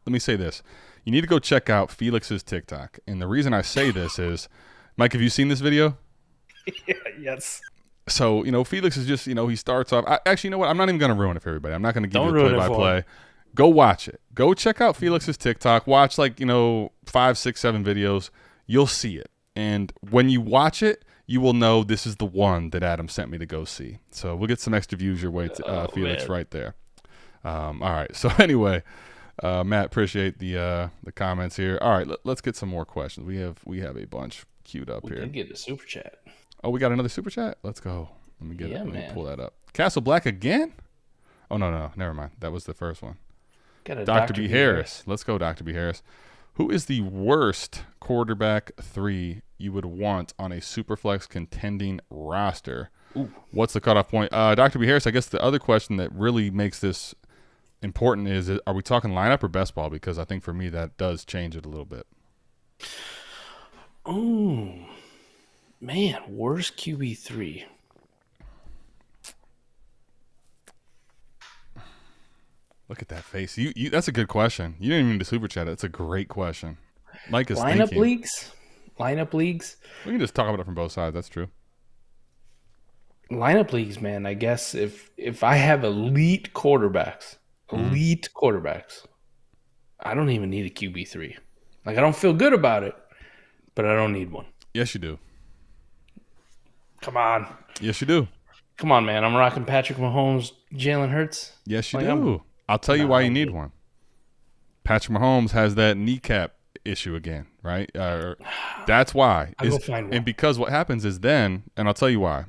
Speaker 1: let me say this. You need to go check out Felix's TikTok. And the reason I say this is, Mike, have you seen this video?
Speaker 3: Yes.
Speaker 1: So, Felix is just, he starts off. Actually, you know what? I'm not even going to ruin it for everybody. I'm not going to give you a play-by-play. Go watch it. Go check out Felix's TikTok. Watch 5, 6, 7 videos. You'll see it. And when you watch it, you will know this is the one that Adam sent me to go see. So we'll get some extra views your way, Felix, man. Right there. All right. So anyway, Matt, appreciate the comments here. All right, let's get some more questions. We have a bunch queued up here.
Speaker 3: We did get a super chat.
Speaker 1: Oh, we got another super chat? Let's go. Let me pull that up. Castle Black again? Oh, no. Never mind. That was the first one.
Speaker 3: Got a
Speaker 1: Dr. B. Harris. Let's go, Dr. B. Harris. Who is the worst quarterback 3 you would want on a Superflex contending roster?
Speaker 3: Ooh.
Speaker 1: What's the cutoff point? Dr. B. Harris, I guess the other question that really makes this important is, are we talking lineup or best ball? Because I think for me that does change it a little bit.
Speaker 3: Oh, man, worst QB3.
Speaker 1: Look at that face. You that's a good question. You didn't even need to super chat it. It's a great question. Mike is
Speaker 3: lineup
Speaker 1: thinking.
Speaker 3: Lineup leagues. We
Speaker 1: can just talk about it from both sides. That's true.
Speaker 3: Lineup leagues, man. I guess if I have elite quarterbacks, I don't even need a QB3. Like, I don't feel good about it, but I don't need one.
Speaker 1: Yes, you do.
Speaker 3: Come on.
Speaker 1: Yes, you do.
Speaker 3: Come on, man. I'm rocking Patrick Mahomes, Jalen Hurts.
Speaker 1: Yes, you do. I'll tell you why you need one. Patrick Mahomes has that kneecap issue again, right? That's why.
Speaker 3: I'll go find one.
Speaker 1: And because what happens is then, and I'll tell you why,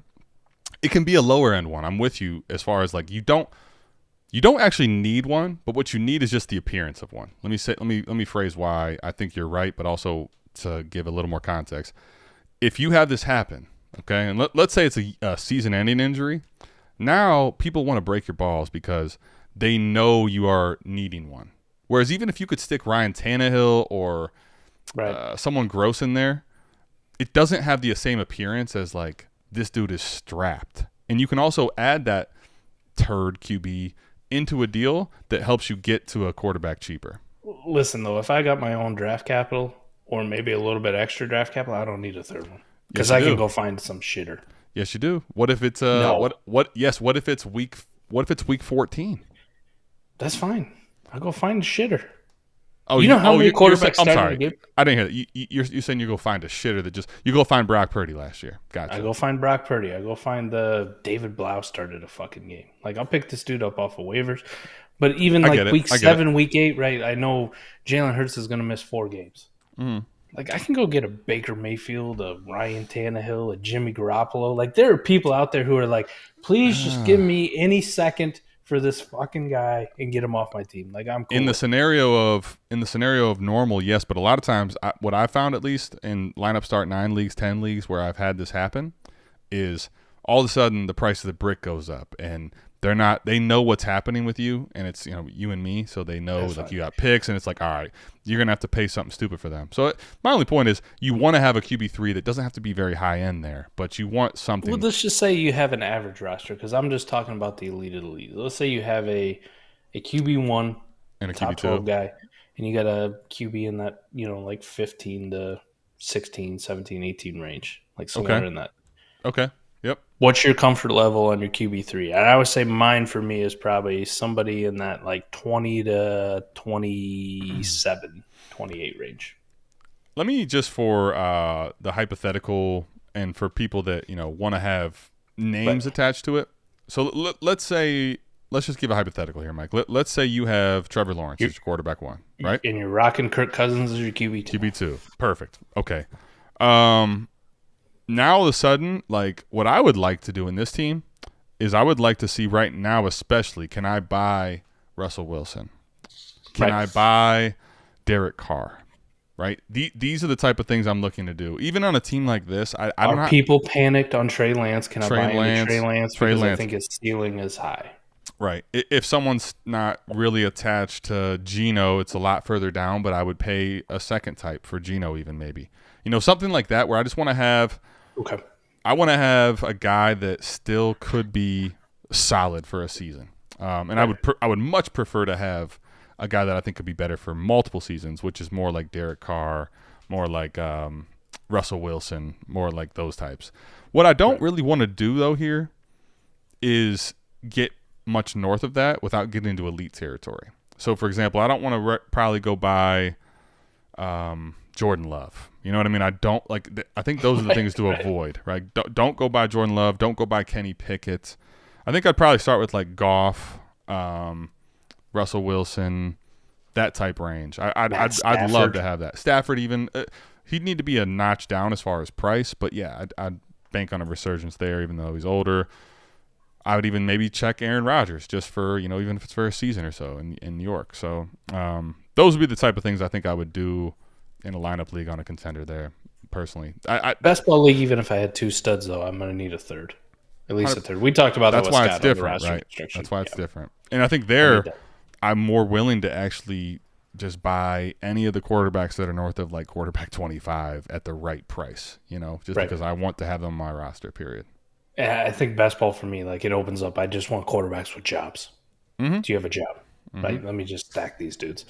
Speaker 1: it can be a lower end one. I'm with you as far as like you don't actually need one, but what you need is just the appearance of one. Let me phrase why I think you're right, but also to give a little more context. If you have this happen, okay, and let's say it's a season-ending injury, now people want to break your balls because they know you are needing one. Whereas even if you could stick Ryan Tannehill or someone gross in there, it doesn't have the same appearance as like this dude is strapped. And you can also add that turd QB into a deal that helps you get to a quarterback cheaper.
Speaker 3: Listen, though, if I got my own draft capital or maybe a little bit extra draft capital, I don't need a third one because I can go find some shitter.
Speaker 1: Yes, you do. What if it's what if it's week 14?
Speaker 3: That's fine. I'll go find a shitter.
Speaker 1: Oh,
Speaker 3: you know how many quarterbacks
Speaker 1: I'm
Speaker 3: started
Speaker 1: sorry.
Speaker 3: the game?
Speaker 1: I didn't hear that. You're saying you go find a shitter that you go find Brock Purdy last year. Gotcha.
Speaker 3: I go find Brock Purdy. I go find the David Blau started a fucking game. Like, I'll pick this dude up off of waivers. But even like week 7, week 8, right? I know Jalen Hurts is going to miss 4 games.
Speaker 1: Mm.
Speaker 3: Like, I can go get a Baker Mayfield, a Ryan Tannehill, a Jimmy Garoppolo. Like, there are people out there who are like, please just give me any second for this fucking guy and get him off my team. Like, I'm cool.
Speaker 1: In the scenario of normal, yes, but a lot of times, what I found at least in lineup start 9 leagues, 10 leagues where I've had this happen, is all of a sudden the price of the brick goes up, and they know what's happening with you, and it's you and me, so they know you got picks, and it's like, all right, you're gonna have to pay something stupid for them. So my only point is you want to have a QB3 that doesn't have to be very high end there, but you want something.
Speaker 3: Well, let's just say you have an average roster, because I'm just talking about the elite of the elite. Let's say you have a QB1
Speaker 1: and a
Speaker 3: top
Speaker 1: QB2
Speaker 3: 12 guy, and you got a QB in that like 15 to 16, 17, 18 range, like somewhere in that.
Speaker 1: Okay. Yep.
Speaker 3: What's your comfort level on your QB3? And I would say mine for me is probably somebody in that like 20 to 27, 28 range.
Speaker 1: Let me just for the hypothetical and for people that want to have names attached to it. So let's just give a hypothetical here, Mike. Let's say you have Trevor Lawrence as your quarterback 1, right?
Speaker 3: And you're rocking Kirk Cousins as your QB2.
Speaker 1: QB2, perfect. Okay. Now all of a sudden, like what I would like to do in this team is I would like to see right now, especially, can I buy Russell Wilson? Can I buy Derek Carr? Right? These are the type of things I'm looking to do. Even on a team like this, I don't know.
Speaker 3: People panicked on Trey Lance. Can I buy into Trey Lance? Because I think his ceiling is high.
Speaker 1: Right. If someone's not really attached to Geno, it's a lot further down, but I would pay a second type for Geno even maybe. Something like that where I just want to have I want to have a guy that still could be solid for a season. And I would much prefer to have a guy that I think could be better for multiple seasons, which is more like Derek Carr, more like Russell Wilson, more like those types. What I don't really want to do, though, here is get much north of that without getting into elite territory. So, for example, I don't want to probably go buy Jordan Love. You know what I mean? I don't like. I think those are the things to avoid, right? Don't go buy Jordan Love. Don't go buy Kenny Pickett. I think I'd probably start with like Goff, Russell Wilson, that type range. I'd love to have that. Stafford even. He'd need to be a notch down as far as price, but yeah, I'd bank on a resurgence there, even though he's older. I would even maybe check Aaron Rodgers just for even if it's for a season or so in New York. So those would be the type of things I think I would do in a lineup league on a contender there, personally.
Speaker 3: Best ball league, even if I had 2 studs, though, I'm going to need a third. At least a third. We talked about that.
Speaker 1: That's why it's different, right? That's why it's different. And I think I'm more willing to actually just buy any of the quarterbacks that are north of like quarterback 25 at the right price, because I want to have them on my roster, period.
Speaker 3: Yeah, I think best ball for me, like it opens up. I just want quarterbacks with jobs. Mm-hmm. Do you have a job? Mm-hmm. Right? Let me just stack these dudes.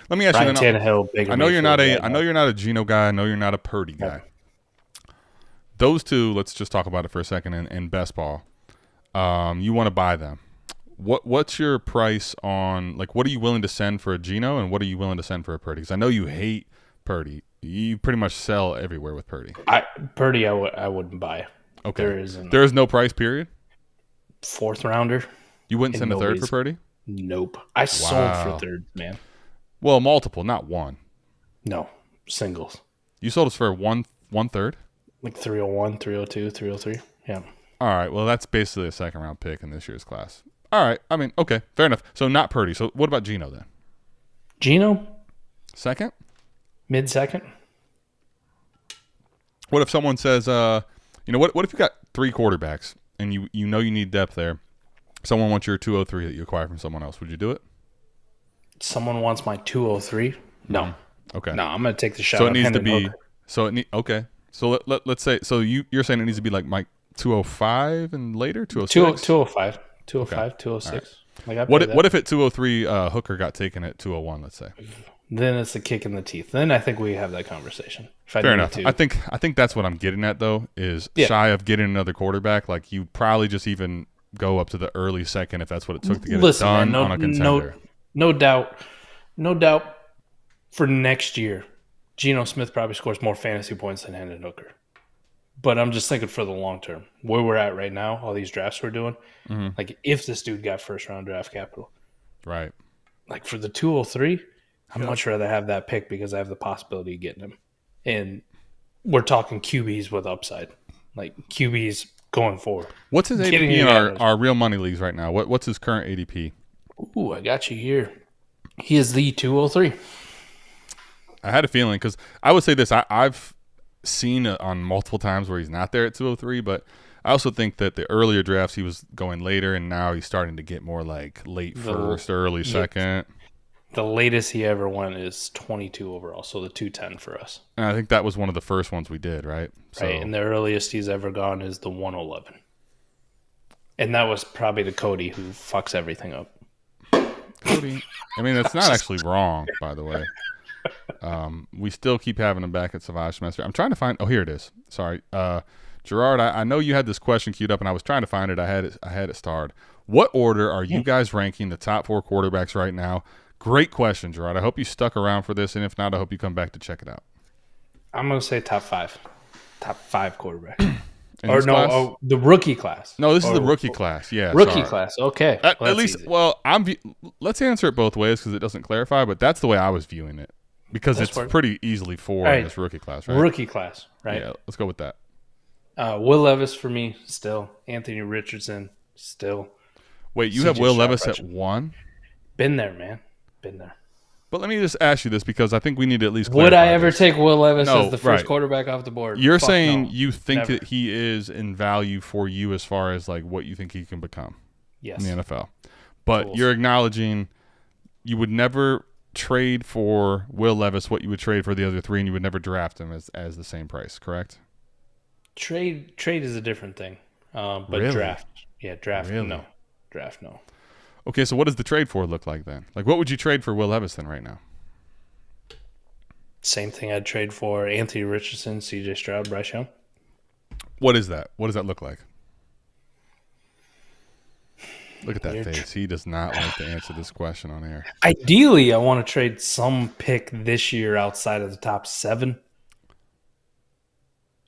Speaker 1: Let me ask you.
Speaker 3: Tannehill, Baker
Speaker 1: I know
Speaker 3: Mayfield,
Speaker 1: I know you're not a Geno guy. I know you're not a Purdy guy. Those two, let's just talk about it for a second. In best ball, you want to buy them. What's your price on, like, what are you willing to send for a Geno and what are you willing to send for a Purdy? Because I know you hate Purdy. You pretty much sell everywhere with Purdy.
Speaker 3: Purdy, I wouldn't buy.
Speaker 1: Okay. There is no price period?
Speaker 3: 4th rounder.
Speaker 1: You wouldn't send a third for Purdy?
Speaker 3: Nope. I sold for thirds, man.
Speaker 1: Well, multiple, not one.
Speaker 3: No, singles.
Speaker 1: You sold us for one third?
Speaker 3: Like 301, 302, 303. Yeah.
Speaker 1: All right. Well, that's basically a 2nd-round pick in this year's class. All right. I mean, okay, fair enough. So not Purdy. So what about Geno then?
Speaker 3: Geno?
Speaker 1: 2nd?
Speaker 3: Mid-second?
Speaker 1: What if someone says, what if you got 3 quarterbacks and you need depth there? Someone wants your 203 that you acquire from someone else. Would you do it?
Speaker 3: Someone wants my 203? No.
Speaker 1: Okay.
Speaker 3: No, I'm going to take the shot.
Speaker 1: So it needs to be. Okay. So let's say. So you're saying it needs to be like my 205 and later 206.
Speaker 3: 205, 205, 206.
Speaker 1: Right. Like what if at 203 Hooker got taken at 201? Let's say.
Speaker 3: Then it's a kick in the teeth. Then I think we have that conversation.
Speaker 1: Fair enough. I think that's what I'm getting at though. Is shy of getting another quarterback. Like you probably just even go up to the early 2nd if that's what it took to get it done on a contender.
Speaker 3: No doubt. For next year, Geno Smith probably scores more fantasy points than Hendon Hooker. But I'm just thinking for the long term, where we're at right now, all these drafts we're doing, like if this dude got 1st-round draft capital,
Speaker 1: right?
Speaker 3: Like for the 203, I'd much rather have that pick because I have the possibility of getting him. And we're talking QBs with upside, like QBs going forward.
Speaker 1: What's his ADP in our real money leagues right now? What's his current ADP?
Speaker 3: Ooh, I got you here. He is the 203.
Speaker 1: I had a feeling because I would say this. I've seen it on multiple times where he's not there at 203, but I also think that the earlier drafts he was going later, and now he's starting to get more like late 1st, early 2nd.
Speaker 3: The latest he ever went is 22 overall, so the 210 for us.
Speaker 1: And I think that was one of the first ones we did, right?
Speaker 3: Right, and the earliest he's ever gone is the 111. And that was probably the Cody who fucks everything up.
Speaker 1: Cody, I mean, that's not actually wrong, by the way. We still keep having him back at Savage Semester. I'm trying to find. Oh, here it is. Sorry, Gerard. I know you had this question queued up, and I was trying to find it. I had it starred. What order are you guys ranking the top 4 quarterbacks right now? Great question, Gerard. I hope you stuck around for this, and if not, I hope you come back to check it out.
Speaker 3: I'm gonna say top 5 quarterbacks. The rookie class.
Speaker 1: No, this is the rookie class. Yeah,
Speaker 3: rookie class. Okay,
Speaker 1: at least. Easy. Well, let's answer it both ways because it doesn't clarify. But that's the way I was viewing it. Because it's pretty easily 4 in this rookie class, right?
Speaker 3: Rookie class, right?
Speaker 1: Yeah, let's go with that.
Speaker 3: Will Levis for me, still. Anthony Richardson, still.
Speaker 1: Wait, you have Will Levis at 1?
Speaker 3: Been there, man. Been there.
Speaker 1: But let me just ask you this because I think we need to at least
Speaker 3: clarify. Would I ever take Will Levis as the first quarterback off the board?
Speaker 1: You're saying you think that he is in value for you as far as like what you think he can become in the NFL. But you're acknowledging you would never trade for Will Levis what you would trade for the other 3, and you would never draft him as the same price, correct?
Speaker 3: Trade is a different thing. But
Speaker 1: really?
Speaker 3: Draft
Speaker 1: really?
Speaker 3: No. Draft no.
Speaker 1: Okay, so what does the trade for look like then? Like what would you trade for Will Levis then right now?
Speaker 3: Same thing I'd trade for Anthony Richardson, CJ Stroud, Bryce Young.
Speaker 1: What is that? What does that look like? Look at that face. He does not like to answer this question on air.
Speaker 3: Ideally, I want to trade some pick this year outside of the top 7.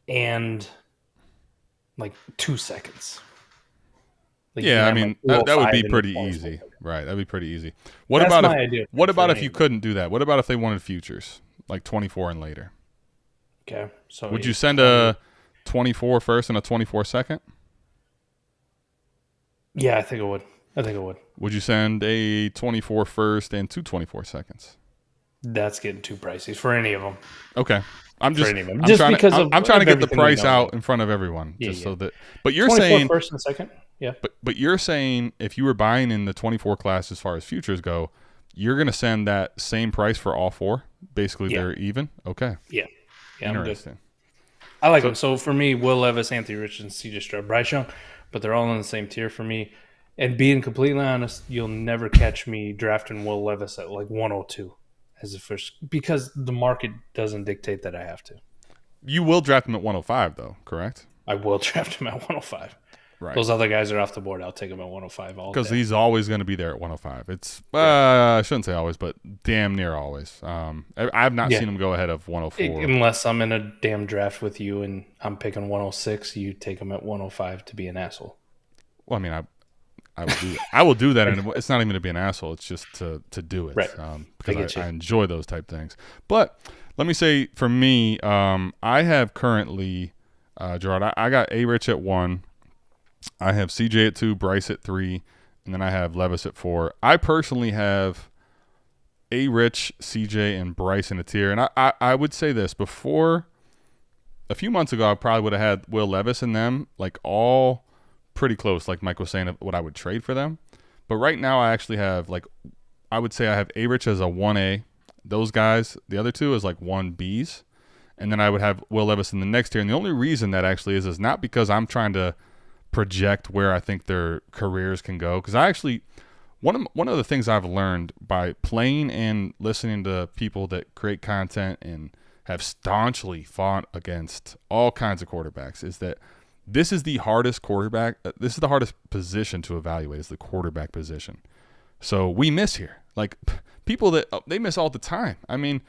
Speaker 3: And like 2 seconds. Like
Speaker 1: I mean, that would be pretty easy. Right, that'd be pretty easy. What about if you couldn't do that? What about if they wanted futures, like 24 and later?
Speaker 3: Okay. So
Speaker 1: would you send a 24 first and a 24 second?
Speaker 3: Yeah, I think it would.
Speaker 1: Would you send a 24 first and 2 24 seconds?
Speaker 3: That's getting too pricey for any of them.
Speaker 1: Okay. I'm trying to get the price out in front of everyone, so that. But you're saying
Speaker 3: first and second, yeah.
Speaker 1: But you're saying if you were buying in the 24 class as far as futures go, you're going to send that same price for all 4. Basically, they're even. Okay.
Speaker 3: Yeah.
Speaker 1: Interesting.
Speaker 3: I'm good. I like them. So for me, Will Levis, Anthony Richardson, CJ Stroud, Bryce Young, but they're all in the same tier for me. And being completely honest, you'll never catch me drafting Will Levis at like 102 as the first because the market doesn't dictate that I have to.
Speaker 1: You will draft him at 105, though, correct?
Speaker 3: I will draft him at 105.
Speaker 1: Right.
Speaker 3: Those other guys are off the board. I'll take him at 105 all day.
Speaker 1: Because he's always going to be there at 105. It's I shouldn't say always, but damn near always. I've not seen him go ahead of 104.
Speaker 3: Unless I'm in a damn draft with you and I'm picking 106, you take him at 105 to be an asshole.
Speaker 1: Well, I mean, I will do that, and it's not even to be an asshole. It's just to do it,
Speaker 3: right.
Speaker 1: because I enjoy those type things. But let me say, for me, I have currently, Gerard, I got A-Rich at 1. I have CJ at 2, Bryce at 3, and then I have Levis at 4. I personally have A-Rich, CJ, and Bryce in a tier. And I would say this, before a few months ago, I probably would have had Will Levis in them, like all pretty close, like Mike was saying, of what I would trade for them. But right now, I actually have, like, I would say I have A-Rich as a 1A. Those guys, the other two, is like 1Bs. And then I would have Will Levis in the next tier. And the only reason that actually is not because I'm trying to project where I think their careers can go. Because I actually, one of the things I've learned by playing and listening to people that create content and have staunchly fought against all kinds of quarterbacks is that this is the hardest this is the hardest position to evaluate, is the quarterback position. So we miss here. Like, people that they miss all the time. I mean,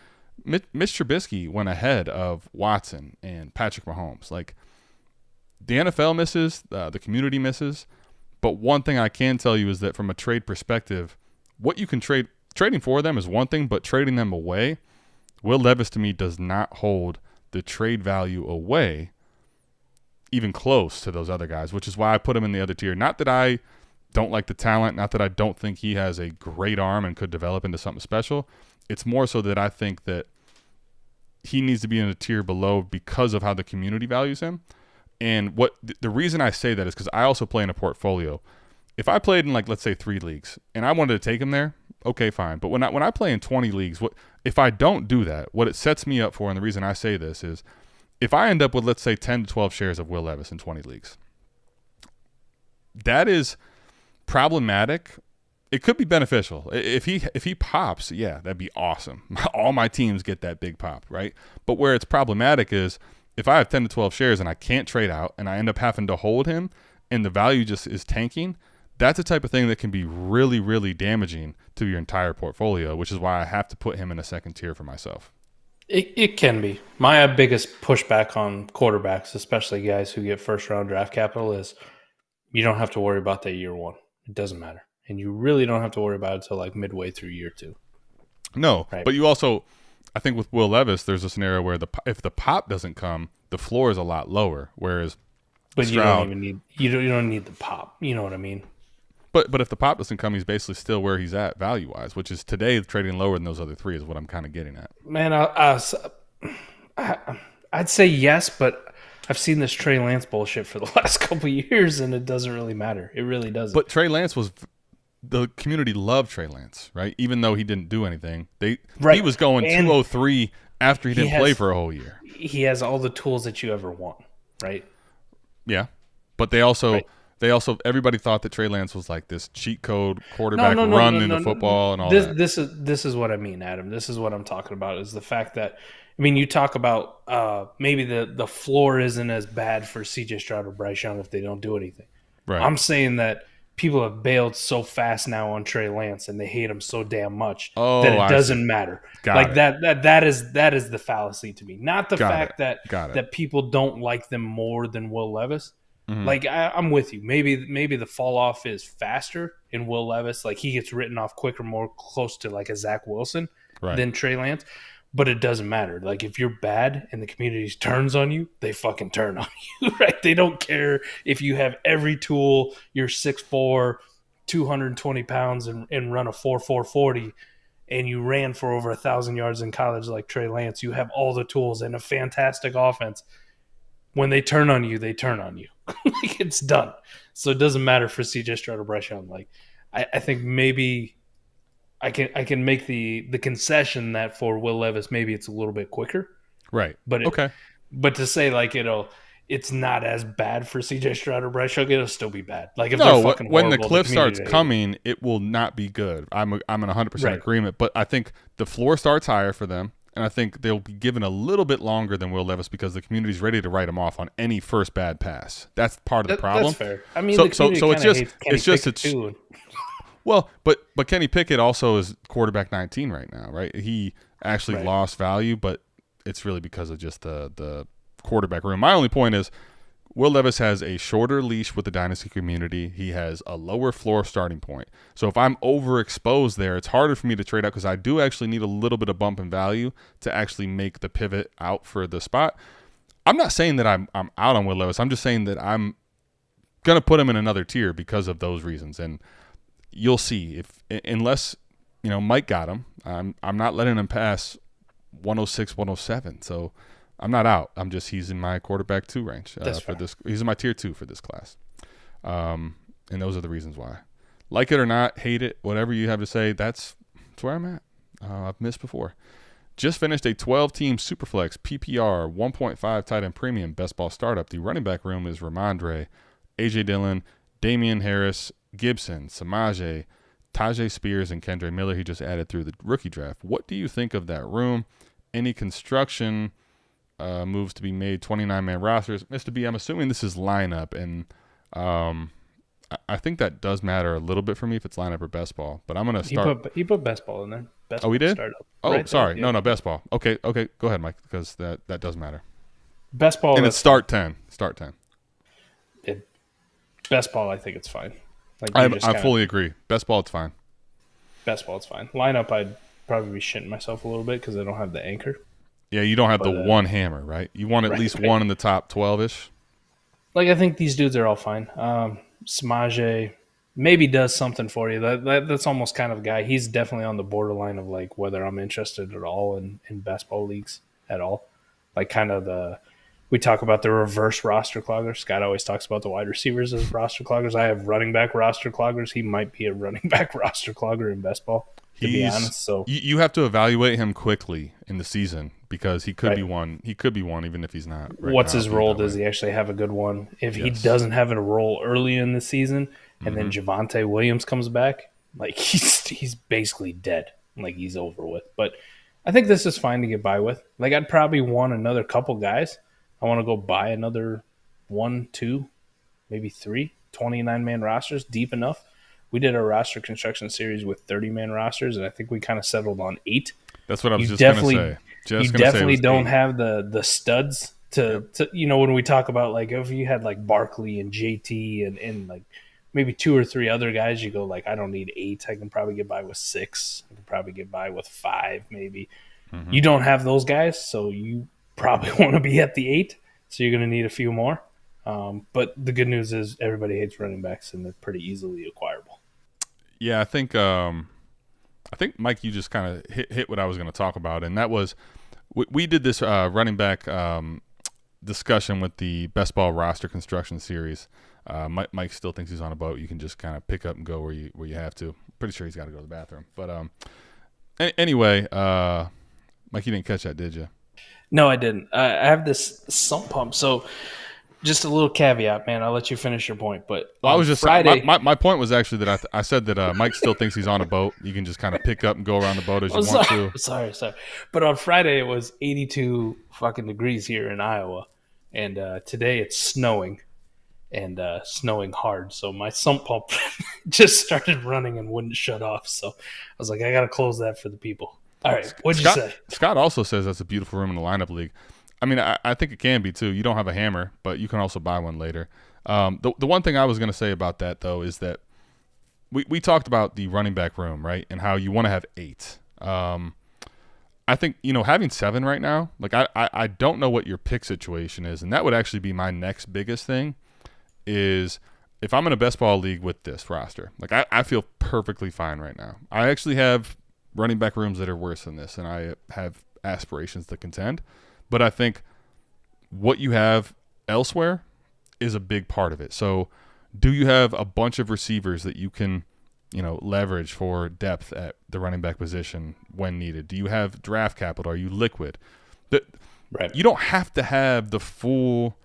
Speaker 1: Mitch Trubisky went ahead of Watson and Patrick Mahomes. Like, the NFL misses, the community misses. But one thing I can tell you is that from a trade perspective, what you can trading for them is one thing, but trading them away, Will Levis to me does not hold the trade value away even close to those other guys, which is why I put him in the other tier. Not that I don't like the talent, not that I don't think he has a great arm and could develop into something special. It's more so that I think that he needs to be in a tier below because of how the community values him. And what the reason I say that is because I also play in a portfolio. If I played in, like, let's say 3 leagues and I wanted to take him there, okay, fine. But when I play in 20 leagues, if I don't do that, what it sets me up for, and the reason I say this is, if I end up with, let's say, 10 to 12 shares of Will Levis in 20 leagues, that is problematic. It could be beneficial. If he pops, yeah, that'd be awesome. All my teams get that big pop, right? But where it's problematic is if I have 10 to 12 shares and I can't trade out and I end up having to hold him and the value just is tanking, that's the type of thing that can be really, really damaging to your entire portfolio, which is why I have to put him in a second tier for myself.
Speaker 3: It can be. My biggest pushback on quarterbacks, especially guys who get first-round draft capital, is you don't have to worry about that year 1. It doesn't matter. And you really don't have to worry about it until, like, midway through year 2.
Speaker 1: No,
Speaker 3: right?
Speaker 1: But you also, I think with Will Levis, there's a scenario where if the pop doesn't come, the floor is a lot lower, whereas
Speaker 3: But
Speaker 1: Stroud,
Speaker 3: you don't need the pop. You know what I mean?
Speaker 1: But if the pop doesn't come, he's basically still where he's at value-wise, which is today trading lower than those other 3 is what I'm kind of getting at.
Speaker 3: Man, I'd say yes, but I've seen this Trey Lance bullshit for the last couple of years, and it doesn't really matter. It really doesn't.
Speaker 1: But Trey Lance the community loved Trey Lance, right? Even though he didn't do anything. He was going 203 after he didn't play for a whole year.
Speaker 3: He has all the tools that you ever want, right?
Speaker 1: Yeah. But they also everybody thought that Trey Lance was like this cheat code quarterback run into football and all that.
Speaker 3: This is what I mean, Adam. This is what I'm talking about, is the fact that, I mean, you talk about maybe the floor isn't as bad for CJ Stroud or Bryce Young if they don't do anything. Right. I'm saying that people have bailed so fast now on Trey Lance and they hate him so damn much that it doesn't matter. That is the fallacy to me. Not the fact that people don't like them more than Will Levis. Mm-hmm. Like, I'm with you. Maybe the fall off is faster in Will Levis. Like, he gets written off quicker, more close to like a Zach Wilson than Trey Lance. But it doesn't matter. Like, if you're bad and the community turns on you, they fucking turn on you, right? They don't care if you have every tool, you're 6'4", 220 pounds, and run a 4.4 40, and you ran for over 1,000 yards in college like Trey Lance. You have all the tools and a fantastic offense. When they turn on you, they turn on you. Like, it's done. So it doesn't matter for CJ Stroud or Bryce Young. Like, I think maybe I can make the concession that for Will Levis maybe it's a little bit quicker.
Speaker 1: Right.
Speaker 3: But But to say, like, it's not as bad for CJ Stroud or Bryce Young, it'll still be bad. Like, if they're fucking
Speaker 1: when the
Speaker 3: horrible,
Speaker 1: cliff starts coming, it will not be good. I'm in 100% agreement. But I think the floor starts higher for them. And I think they'll be given a little bit longer than Will Levis because the community's ready to write him off on any first bad pass. That's part of the problem.
Speaker 3: That's fair. I mean,
Speaker 1: so it's well, but Kenny Pickett also is quarterback 19 right now, right? He actually lost value, but it's really because of just the quarterback room. My only point is Will Levis has a shorter leash with the Dynasty community. He has a lower floor starting point. So if I'm overexposed there, it's harder for me to trade out because I do actually need a little bit of bump in value to actually make the pivot out for the spot. I'm not saying that I'm out on Will Levis. I'm just saying that I'm going to put him in another tier because of those reasons. And you'll see unless, Mike got him, I'm not letting him pass 106, 107. So I'm not out. He's in my quarterback 2 range for this. He's in my tier 2 for this class. And those are the reasons why. Like it or not, hate it, whatever you have to say, that's where I'm at. I've missed before. Just finished a 12-team Superflex PPR 1.5 tight end premium best ball startup. The running back room is Ramondre, A.J. Dillon, Damian Harris, Gibson, Samaje, Tajay Spears, and Kendre Miller. He just added through the rookie draft. What do you think of that room? Any construction moves to be made, 29-man rosters. Mr. B, I'm assuming this is lineup, and I think that does matter a little bit for me if it's lineup or best ball. But I'm going to start.
Speaker 3: He put best ball in there. Best
Speaker 1: we did?
Speaker 3: Startup.
Speaker 1: Oh,
Speaker 3: right
Speaker 1: sorry.
Speaker 3: there, yeah.
Speaker 1: No, best ball. Okay. Go ahead, Mike, because that does matter.
Speaker 3: Best ball.
Speaker 1: And it's start 10. Start 10.
Speaker 3: Best ball, I think it's fine.
Speaker 1: I fully agree. Best ball, it's fine.
Speaker 3: Best ball, it's fine. Lineup, I'd probably be shitting myself a little bit because I don't have the anchor.
Speaker 1: Yeah, you don't have the one hammer, right? You want at least one in the top 12-ish.
Speaker 3: I think these dudes are all fine. Samaje maybe does something for you. That's almost kind of a guy. He's definitely on the borderline of whether I'm interested at all in best ball leagues at all. We talk about the reverse roster cloggers. Scott always talks about the wide receivers as roster cloggers. I have running back roster cloggers. He might be a running back roster clogger in best ball, to be honest. So
Speaker 1: you have to evaluate him quickly in the season because he could be one. He could be one even if he's not.
Speaker 3: What's his role? Does he actually have a good one? If he doesn't have a role early in the season and then Javonte Williams comes back, he's basically dead. He's over with. But I think this is fine to get by with. I'd probably want another couple guys. I want to go buy another 1, 2, maybe 3 29-man rosters deep enough. We did a roster construction series with 30-man rosters, and I think we kind of settled on 8.
Speaker 1: That's what I was just going to say.
Speaker 3: You definitely don't have the studs to when we talk about if you had Barkley and JT and maybe 2 or 3 other guys, you go I don't need 8. I can probably get by with 6. I can probably get by with 5 maybe. Mm-hmm. You don't have those guys, so you probably want to be at the 8, so you're going to need a few more. But the good news is everybody hates running backs, and they're pretty easily acquirable.
Speaker 1: Yeah, I think Mike, you just kind of hit what I was going to talk about, and that was we did this running back discussion with the best ball roster construction series. Mike still thinks he's on a boat. You can just kind of pick up and go where you have to. Pretty sure he's got to go to the bathroom. But anyway, Mike, you didn't catch that, did you?
Speaker 3: No, I didn't. I have this sump pump. So just a little caveat, man. I'll let you finish your point. But
Speaker 1: I was just
Speaker 3: Friday,
Speaker 1: my point was actually that I said that Mike still thinks he's on a boat. You can just kind of pick up and go around the boat as you want to.
Speaker 3: Sorry. But on Friday, it was 82 fucking degrees here in Iowa. And today it's snowing and snowing hard. So my sump pump just started running and wouldn't shut off. So I was like, I got to close that for the people. All right, what'd you say? Scott
Speaker 1: also says that's a beautiful room in the lineup league. I mean, I think it can be too. You don't have a hammer, but you can also buy one later. The one thing I was going to say about that, though, is that we talked about the running back room, right, and how you want to have 8. I think, having 7 right now, I don't know what your pick situation is, and that would actually be my next biggest thing is if I'm in a best ball league with this roster. I feel perfectly fine right now. I actually have running back rooms that are worse than this, and I have aspirations to contend. But I think what you have elsewhere is a big part of it. So do you have a bunch of receivers that you can, leverage for depth at the running back position when needed? Do you have draft capital? Are you liquid?
Speaker 3: Right.
Speaker 1: You don't have to have the full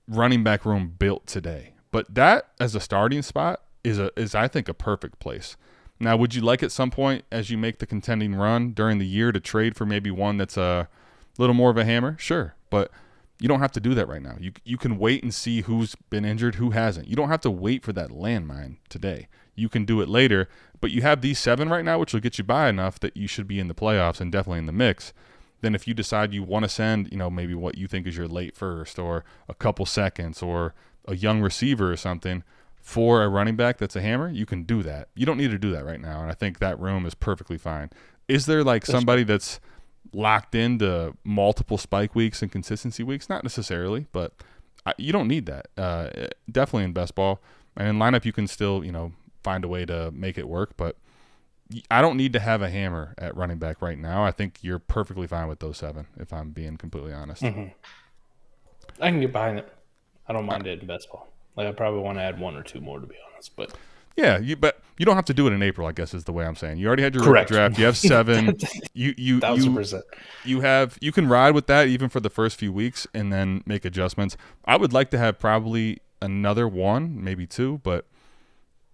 Speaker 1: running back room built today. But that as a starting spot is I think, a perfect place. Now, would you like at some point as you make the contending run during the year to trade for maybe one that's a little more of a hammer? Sure, but you don't have to do that right now. You can wait and see who's been injured, who hasn't. You don't have to wait for that landmine today. You can do it later, but you have these 7 right now, which will get you by enough that you should be in the playoffs and definitely in the mix. then if you decide you want to send, maybe what you think is your late first or a couple seconds or a young receiver or something for a running back that's a hammer, you can do that. You don't need to do that right now, and I think that room is perfectly fine. Is there somebody that's locked into multiple spike weeks and consistency weeks? Not necessarily, but you don't need that. Definitely in best ball. And in lineup, you can still, find a way to make it work, but I don't need to have a hammer at running back right now. I think you're perfectly fine with those 7, if I'm being completely honest.
Speaker 3: Mm-hmm. I can get behind it. I don't mind it in best ball. I probably want to add 1 or 2 more, to be honest. But
Speaker 1: yeah, but you don't have to do it in April, I guess is the way I'm saying. You already had your rookie draft. You have 7. you
Speaker 3: 1,000%.
Speaker 1: You can ride with that even for the first few weeks and then make adjustments. I would like to have probably another 1, maybe 2, but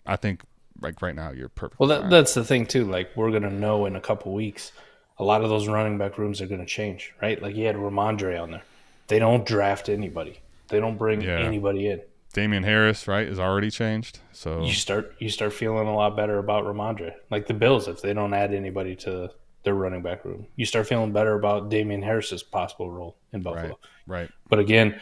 Speaker 1: I think right now you're perfect.
Speaker 3: Well, that's the thing too. We're gonna know in a couple weeks, a lot of those running back rooms are gonna change, right? You had Ramondre on there. They don't draft anybody. They don't bring anybody in.
Speaker 1: Damian Harris, right, is already changed. So
Speaker 3: you start feeling a lot better about Ramondre. The Bills, if they don't add anybody to their running back room, you start feeling better about Damian Harris's possible role in Buffalo.
Speaker 1: Right.
Speaker 3: But again,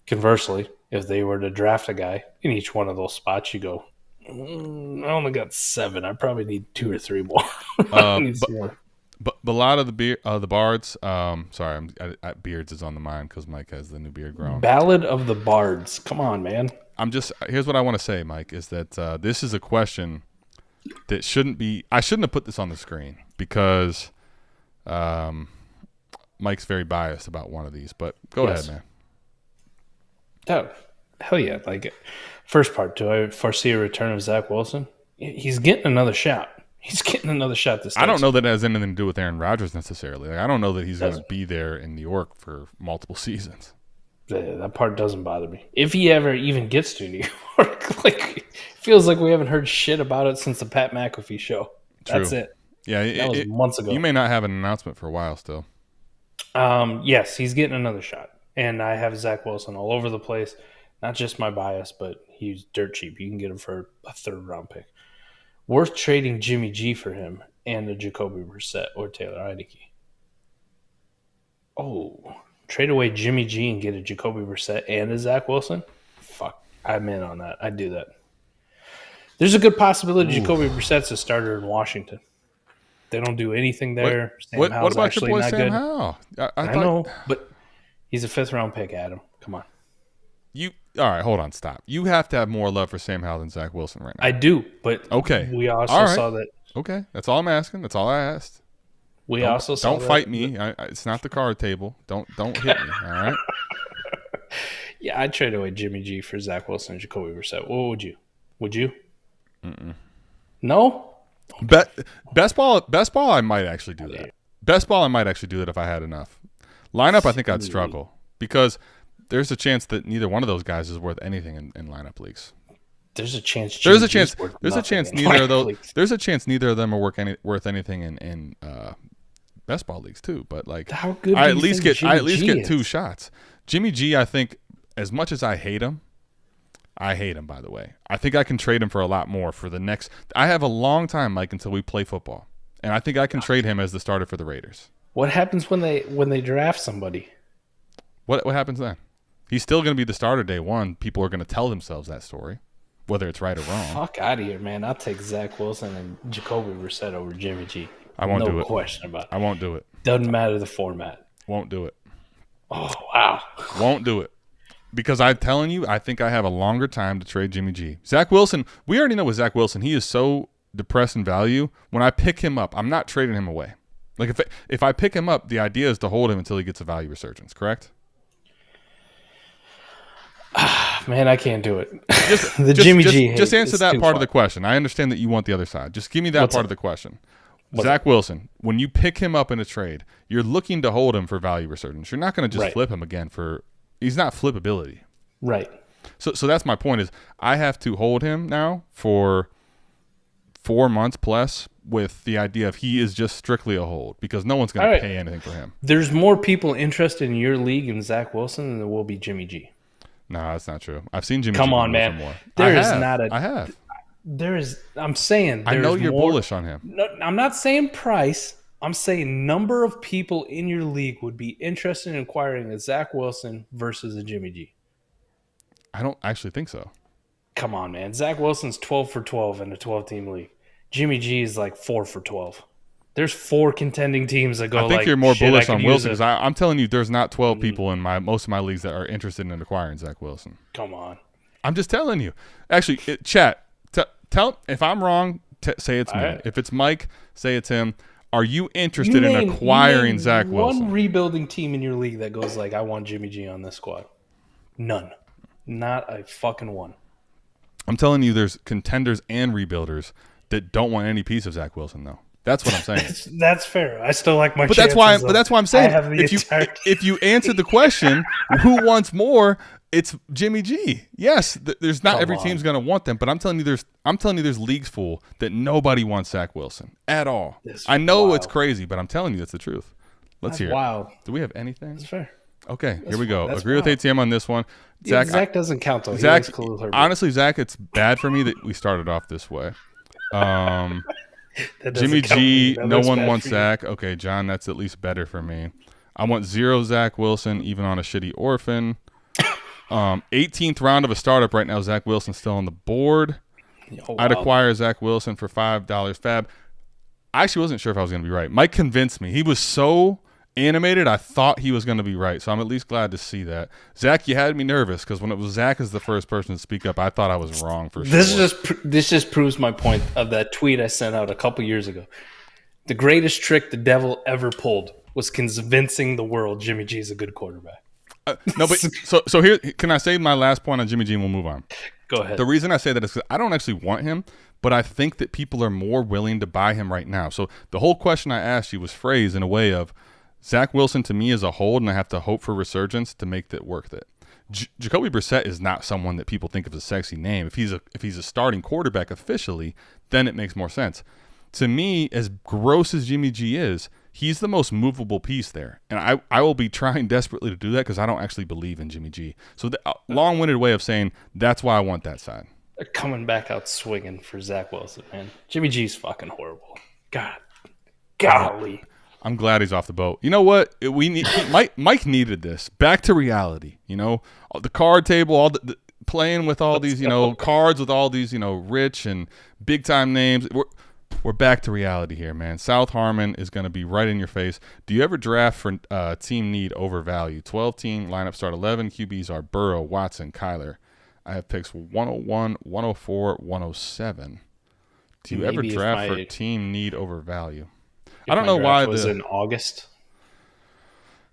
Speaker 3: conversely, if they were to draft a guy in each one of those spots, you go, I only got 7. I probably need 2 or 3 more.
Speaker 1: But a lot of the bards. Sorry, Beards is on the mind because Mike has the new beard grown.
Speaker 3: Ballad of the Bards. Come on, man.
Speaker 1: Here's what I want to say, Mike, is that this is a question that shouldn't be. I shouldn't have put this on the screen because Mike's very biased about one of these. But go ahead, man.
Speaker 3: Oh, hell yeah! First part, do I foresee a return of Zach Wilson? He's getting another shot. He's getting another shot this time.
Speaker 1: I don't know that it has anything to do with Aaron Rodgers necessarily. I don't know that he's going to be there in New York for multiple seasons.
Speaker 3: That part doesn't bother me. If he ever even gets to New York, it feels like we haven't heard shit about it since the Pat McAfee show.
Speaker 1: True.
Speaker 3: That's it.
Speaker 1: Yeah,
Speaker 3: that was months ago.
Speaker 1: You may not have an announcement for a while still.
Speaker 3: Yes, he's getting another shot. And I have Zach Wilson all over the place. Not just my bias, but he's dirt cheap. You can get him for a 3rd-round pick. Worth trading Jimmy G for him and a Jacoby Brissett or Taylor Heinicke. Oh, trade away Jimmy G and get a Jacoby Brissett and a Zach Wilson? Fuck, I'm in on that. I'd do that. There's a good possibility Jacoby Brissett's a starter in Washington. They don't do anything there.
Speaker 1: What about your boy Sam Howell?
Speaker 3: I know, but he's a 5th-round pick, Adam. Come on.
Speaker 1: All right, hold on, stop. You have to have more love for Sam Howell than Zach Wilson right now.
Speaker 3: I do, but
Speaker 1: okay.
Speaker 3: We also saw that.
Speaker 1: Okay, that's all I'm asking. That's all I asked. Don't fight me. It's not the card table. Don't hit me. All right.
Speaker 3: Yeah, I'd trade away Jimmy G for Zach Wilson and Jacoby Brissett. What would you? Would you? No.
Speaker 1: Best ball. I might actually do that. Best ball. I might actually do that if I had enough. Lineup. I think I'd struggle because there's a chance that neither one of those guys is worth anything in lineup leagues.
Speaker 3: There's a chance
Speaker 1: neither of those. There's a chance neither of them are worth anything in best ball leagues too. But
Speaker 3: how good?
Speaker 1: I at least get 2 shots. Jimmy G, I think, as much as I hate him, by the way. I think I can trade him for a lot more for the next. I have a long time, Mike, until we play football, and I think I can trade him as the starter for the Raiders.
Speaker 3: What happens when they draft somebody?
Speaker 1: What happens then? He's still going to be the starter day one. People are going to tell themselves that story, whether it's right or wrong.
Speaker 3: Fuck out of here, man. I'll take Zach Wilson and Jacoby Brissett over Jimmy G.
Speaker 1: I won't do it.
Speaker 3: No question about it.
Speaker 1: I won't do it.
Speaker 3: Doesn't matter the format.
Speaker 1: Won't do it.
Speaker 3: Oh, wow.
Speaker 1: Won't do it. Because I'm telling you, I think I have a longer time to trade Jimmy G. Zach Wilson, we already know with Zach Wilson, he is so depressed in value. When I pick him up, I'm not trading him away. If I pick him up, the idea is to hold him until he gets a value resurgence, correct?
Speaker 3: Man, I can't do it. Jimmy G.
Speaker 1: Just answer that part of the question. I understand that you want the other side. Just give me that part of the question. Zach Wilson, when you pick him up in a trade, you're looking to hold him for value resurgence. You're not going to just flip him again for – he's not flippability.
Speaker 3: Right.
Speaker 1: So that's my point is I have to hold him now for 4 months plus with the idea of he is just strictly a hold because no one's going to pay anything for him.
Speaker 3: There's more people interested in your league in Zach Wilson than there will be Jimmy G.
Speaker 1: No, that's not true. I've seen Jimmy G.
Speaker 3: Come on, man.
Speaker 1: More.
Speaker 3: I have.
Speaker 1: I'm saying I know you're bullish on him.
Speaker 3: No, I'm not saying price. I'm saying number of people in your league would be interested in acquiring a Zach Wilson versus a Jimmy G.
Speaker 1: I don't actually think so.
Speaker 3: Come on, man. Zach Wilson's 12 for 12 in a 12-team league. Jimmy G is like 4 for 12. There's 4 contending teams that go.
Speaker 1: I think you're more bullish on Wilson because I'm telling you, there's not 12 people in most of my leagues that are interested in acquiring Zach Wilson.
Speaker 3: Come on.
Speaker 1: I'm just telling you. Actually, chat. Tell if I'm wrong. Say it's me.
Speaker 3: Right.
Speaker 1: If it's Mike, say it's him. Are you interested in acquiring Zach Wilson?
Speaker 3: One rebuilding team in your league that goes like, I want Jimmy G on this squad. None. Not a fucking one.
Speaker 1: I'm telling you, there's contenders and rebuilders that don't want any piece of Zach Wilson, though. That's what I'm saying.
Speaker 3: That's fair. I still like my.
Speaker 1: But that's why I'm saying. If you answered the question, who wants more? It's Jimmy G. Yes, there's not every team's going to want them, but I'm telling you, there's leagues full that nobody wants Zach Wilson at all. I know it's crazy, but I'm telling you, that's the truth. Let's hear it.
Speaker 3: Wow.
Speaker 1: Do we have anything?
Speaker 3: That's fair.
Speaker 1: Okay, here we go. Agree with ATM on this one.
Speaker 3: Zach doesn't count though.
Speaker 1: Zach, honestly, Zach, it's bad for me that we started off this way. Jimmy G, no one wants Zach. Okay, John, that's at least better for me. I want 0 Zach Wilson, even on a shitty orphan. 18th round of a startup right now. Zach Wilson still on the board. Oh, wow. I'd acquire Zach Wilson for $5 fab. I actually wasn't sure if I was going to be right. Mike convinced me. He was so animated, I thought he was going to be right. So I'm at least glad to see that. Zach, you had me nervous because when it was Zach as the first person to speak up, I thought I was wrong for sure.
Speaker 3: This just proves my point of that tweet I sent out a couple years ago. The greatest trick the devil ever pulled was convincing the world Jimmy G is a good quarterback.
Speaker 1: No, but so here, can I say my last point on Jimmy G and we'll move on?
Speaker 3: Go ahead.
Speaker 1: The reason I say that is because I don't actually want him, but I think that people are more willing to buy him right now. So the whole question I asked you was phrased in a way of Zach Wilson to me is a hold, and I have to hope for resurgence to make that worth it. Jacoby Brissett is not someone that people think of as a sexy name. If he's a starting quarterback officially, then it makes more sense. To me, as gross as Jimmy G is, he's the most movable piece there. And I will be trying desperately to do that because I don't actually believe in Jimmy G. So the long-winded way of saying that's why I want that side.
Speaker 3: They're coming back out swinging for Zach Wilson, man. Jimmy G's fucking horrible. Golly.
Speaker 1: I'm glad he's off the boat. You know what? Mike needed this. Back to reality. You know, the card table, all the playing with all these, cards with all these, rich and big-time names. We're back to reality here, man. South Harmon is going to be right in your face. Do you ever draft for team need over value? 12-team lineup start 11. QBs are Burrow, Watson, Kyler. I have picks 101, 104, 107. Do you ever draft for team need over value? I don't know why.
Speaker 3: Was in August.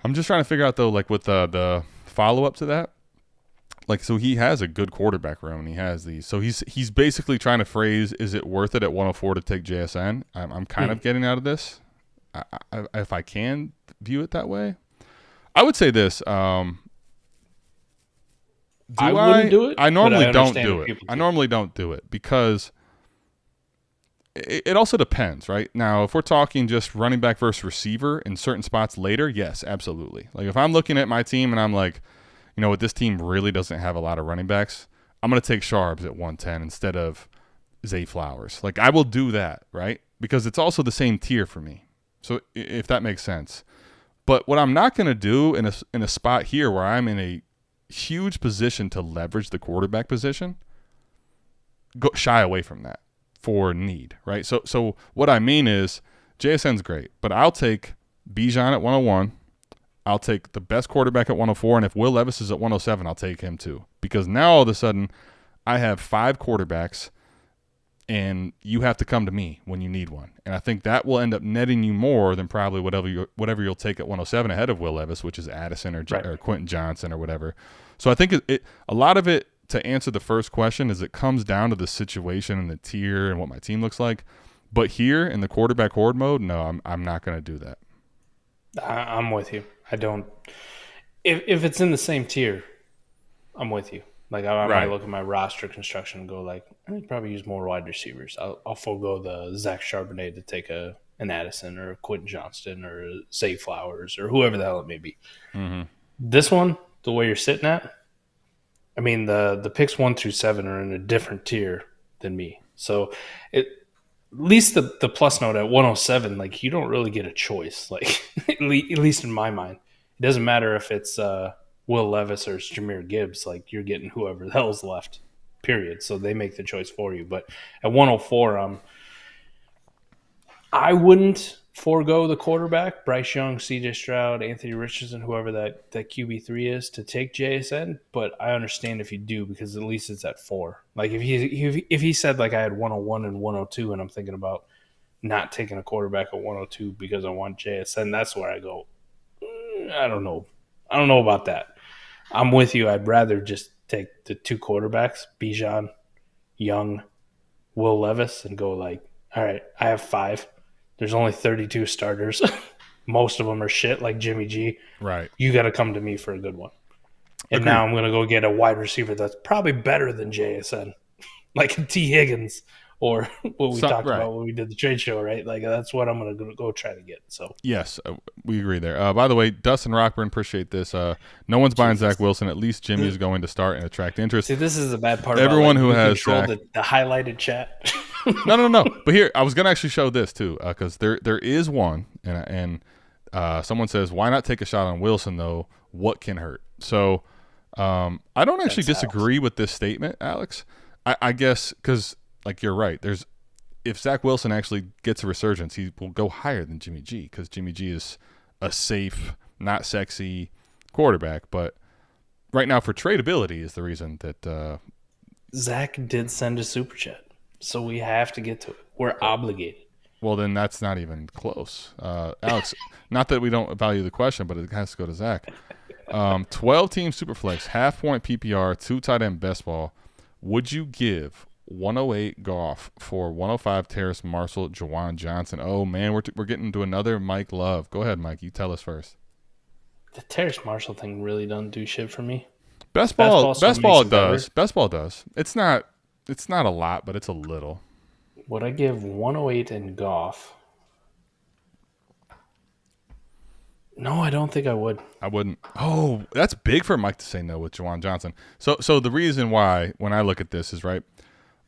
Speaker 1: I'm just trying to figure out though, like with the follow-up to that. Like, so he has a good quarterback room, and he has these. So he's basically trying to phrase, is it worth it at 104 to take JSN? I'm kind of getting out of this. If I can view it that way. I would say this. I wouldn't do it. I normally don't do it. I normally don't do it because it also depends, right? Now, if we're talking just running back versus receiver in certain spots later, yes, absolutely. Like if I'm looking at my team and I'm like, what this team really doesn't have a lot of running backs, I'm going to take Sharps at 110 instead of Zay Flowers. Like, I will do that, right? Because it's also the same tier for me. So if that makes sense. But what I'm not going to do in a spot here where I'm in a huge position to leverage the quarterback position, shy away from that for need, right? So what I mean is JSN's great, but I'll take Bijan at 101. I'll take the best quarterback at 104, and if Will Levis is at 107, I'll take him too. Because now all of a sudden, I have 5 quarterbacks, and you have to come to me when you need one. And I think that will end up netting you more than probably whatever you'll take at 107 ahead of Will Levis, which is Addison or Quentin Johnson or whatever. So I think a lot of it, to answer the first question, is it comes down to the situation and the tier and what my team looks like. But here in the quarterback horde mode, no, I'm not going to do that.
Speaker 3: I'm with you. I don't. If it's in the same tier, I'm with you. Like I might look at my roster construction and go like, I'd probably use more wide receivers. I'll forego the Zach Charbonnet to take an Addison or a Quentin Johnston or a Zay Flowers or whoever the hell it may be. Mm-hmm. This one, the way you're sitting at, I mean the picks 1 through 7 are in a different tier than me. So least the plus note at 107, like you don't really get a choice. Like at least in my mind, it doesn't matter if it's Will Levis or it's Jahmyr Gibbs. Like you're getting whoever the hell's left. Period. So they make the choice for you. But at 104, I wouldn't forego the quarterback, Bryce Young, CJ Stroud, Anthony Richardson, whoever that QB3 is, to take JSN. But I understand if you do, because at least it's at 4. Like if he said like I had 101 and 102, and I'm thinking about not taking a quarterback at 102 because I want JSN, that's where I go, I don't know about that. I'm with you. I'd rather just take the 2 quarterbacks, Bijan, Young, Will Levis, and go like, all right, I have 5. There's only 32 starters. Most of them are shit, like Jimmy G.
Speaker 1: Right.
Speaker 3: You got to come to me for a good one. And
Speaker 1: Agreed.
Speaker 3: now I'm going to go get a wide receiver that's probably better than JSN, like T. Higgins or what we talked about when we did the trade show, right? Like that's what I'm going to go try to get. So
Speaker 1: yes, we agree there. By the way, Dustin Rockburn, appreciate this. No one's buying Zach Wilson. At least Jimmy is going to start and attract interest.
Speaker 3: See, this is the bad part.
Speaker 1: Everyone
Speaker 3: about,
Speaker 1: who has
Speaker 3: Zach, the highlighted chat.
Speaker 1: No. But here, I was going to actually show this too, because there is one, and someone says, why not take a shot on Wilson though? What can hurt? So I don't actually disagree with this statement, Alex. I guess because like you're right. If Zach Wilson actually gets a resurgence, he will go higher than Jimmy G, because Jimmy G is a safe, not sexy quarterback. But right now, for tradability is the reason that
Speaker 3: Zach did send a super chat. So we have to get to it. We're obligated.
Speaker 1: Well, then that's not even close. Alex, not that we don't value the question, but it has to go to Zach. 12-team Superflex, half-point PPR, 2 tight end best ball. Would you give 108 Goff for 105 Terrace Marshall, Juwan Johnson? Oh, man, we're getting to another Mike Love. Go ahead, Mike. You tell us first.
Speaker 3: The Terrace Marshall thing really doesn't do shit for me.
Speaker 1: Best ball does. Best ball does. It's not a lot, but it's a little.
Speaker 3: Would I give 108 in Goff? No, I don't think I would.
Speaker 1: I wouldn't. Oh, that's big for Mike to say no with Juwan Johnson. So the reason why, when I look at this, is right.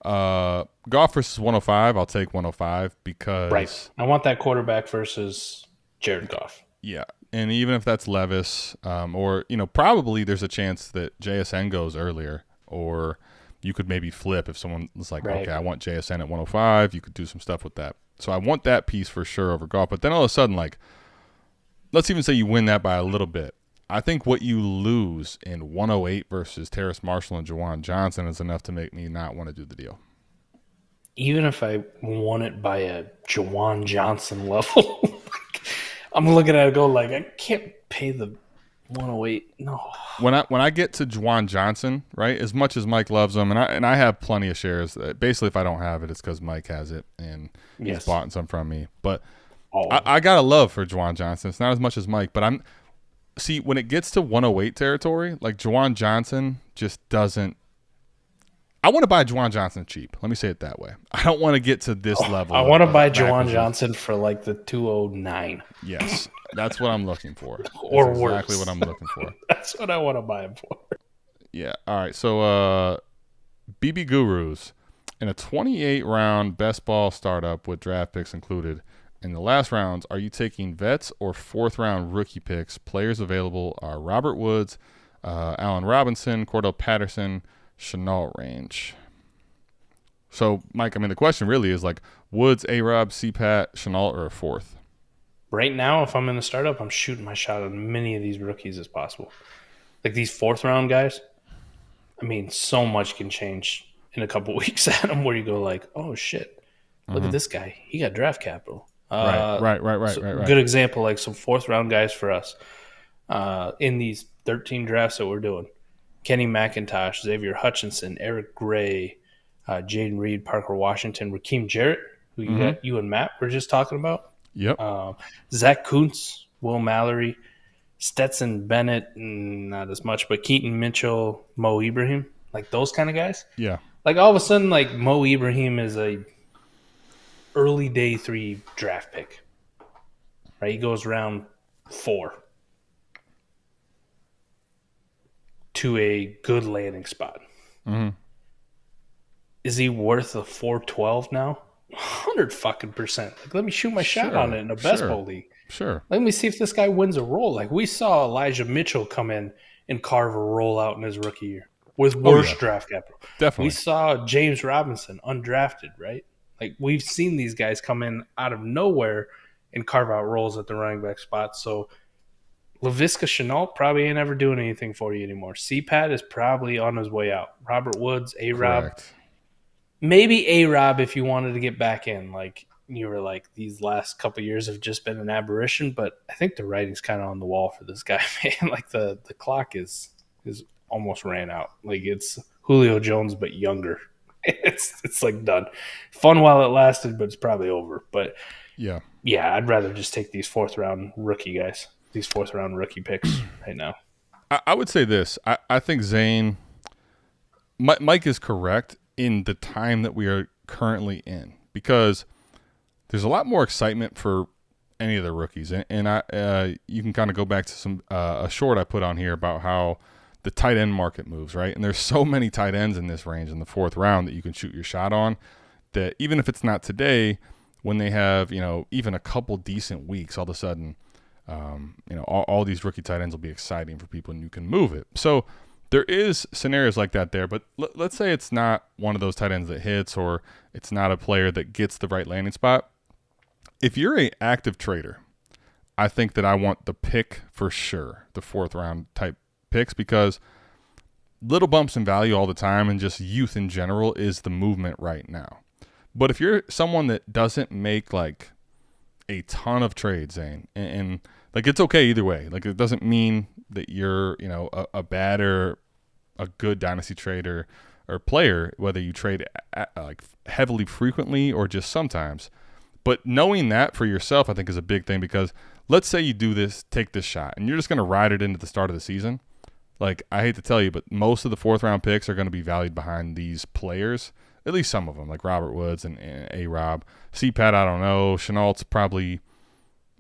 Speaker 1: Goff versus 105, I'll take 105 because
Speaker 3: right. I want that quarterback versus Jared Goff.
Speaker 1: Yeah, and even if that's Levis, or probably there's a chance that JSN goes earlier, or you could maybe flip if someone was like, okay, I want JSN at 105. You could do some stuff with that. So I want that piece for sure over Goff. But then all of a sudden, like, let's even say you win that by a little bit. I think what you lose in 108 versus Terrace Marshall and Juwan Johnson is enough to make me not want to do the deal.
Speaker 3: Even if I won it by a Juwan Johnson level, I'm looking at it go like, I can't pay the 108. No.
Speaker 1: When I get to Juwan Johnson, right, as much as Mike loves him, and I have plenty of shares. Basically, if I don't have it, it's because Mike has it and he's bought some from me. But I got a love for Juwan Johnson. It's not as much as Mike, but when it gets to 108 territory, like Juwan Johnson just doesn't. I want to buy Juwan Johnson cheap. Let me say it that way. I don't want to get to this level.
Speaker 3: I want to buy Juwan Johnson for like the 209.
Speaker 1: Yes, that's what I'm looking for.
Speaker 3: Or
Speaker 1: that's
Speaker 3: worse.
Speaker 1: Exactly what I'm looking for.
Speaker 3: That's what I want to buy him for.
Speaker 1: Yeah. All right. So, BB Gurus in a 28-round best ball startup with draft picks included. In the last rounds, are you taking vets or 4th-round rookie picks? Players available are Robert Woods, Allen Robinson, Cordell Patterson, Chenault range. So, Mike, the question really is like Woods, A-Rob, C-Pat, Chenault, or a 4th?
Speaker 3: Right now, if I'm in the startup, I'm shooting my shot at many of these rookies as possible. Like these 4th-round guys, so much can change in a couple weeks at them where you go like, oh, shit, look at this guy. He got draft capital.
Speaker 1: Right.
Speaker 3: Good example, like some 4th-round guys for us in these 13 drafts that we're doing. Kenny McIntosh, Xavier Hutchinson, Eric Gray, Jaden Reed, Parker Washington, Rakeem Jarrett, who you and Matt were just talking about.
Speaker 1: Yep.
Speaker 3: Zach Kuntz, Will Mallory, Stetson Bennett, not as much, but Keaton Mitchell, Mo Ibrahim, like those kind of guys.
Speaker 1: Yeah.
Speaker 3: Like all of a sudden, like Mo Ibrahim is a early day 3 draft pick. Right? He goes round 4 to a good landing spot.
Speaker 1: Mm-hmm.
Speaker 3: Is he worth a 412 now? 100%. Like, let me shoot my shot on it in a best ball league.
Speaker 1: Sure.
Speaker 3: Let me see if this guy wins a role. Like, we saw Elijah Mitchell come in and carve a role out in his rookie year with worse draft capital.
Speaker 1: Definitely.
Speaker 3: We saw James Robinson, undrafted, right? Like, we've seen these guys come in out of nowhere and carve out roles at the running back spot. So Laviska Shenault probably ain't ever doing anything for you anymore. CPAT is probably on his way out. Robert Woods, A-Rob.
Speaker 1: Correct.
Speaker 3: Maybe A-Rob if you wanted to get back in. Like, you were like, these last couple of years have just been an aberration, but I think the writing's kind of on the wall for this guy, man. Like, the clock is almost ran out. Like, it's Julio Jones, but younger. It's like done. Fun while it lasted, but it's probably over. But yeah, I'd rather just take these fourth-round rookie guys, these fourth-round rookie picks right now.
Speaker 1: I would say this. I think Zane, Mike is correct in the time that we are currently in, because there's a lot more excitement for any of the rookies. And you can kind of go back to some a short I put on here about how the tight end market moves, right? And there's so many tight ends in this range in the fourth round that you can shoot your shot on, that even if it's not today, when they have, even a couple decent weeks, all of a sudden, all these rookie tight ends will be exciting for people and you can move it. So there is scenarios like that there, but let's say it's not one of those tight ends that hits, or it's not a player that gets the right landing spot. If you're an active trader, I think that I want the pick for sure, the fourth round type picks, because little bumps in value all the time and just youth in general is the movement right now. But if you're someone that doesn't make like a ton of trades, Zane, and like, it's okay either way. Like, it doesn't mean that you're, a bad or a good dynasty trader or player, whether you trade like heavily frequently or just sometimes. But knowing that for yourself, I think, is a big thing, because let's say you do this, take this shot, and you're just going to ride it into the start of the season. Like, I hate to tell you, but most of the fourth round picks are going to be valued behind these players, at least some of them, like Robert Woods and A-Rob. CPAT, I don't know. Chenault's probably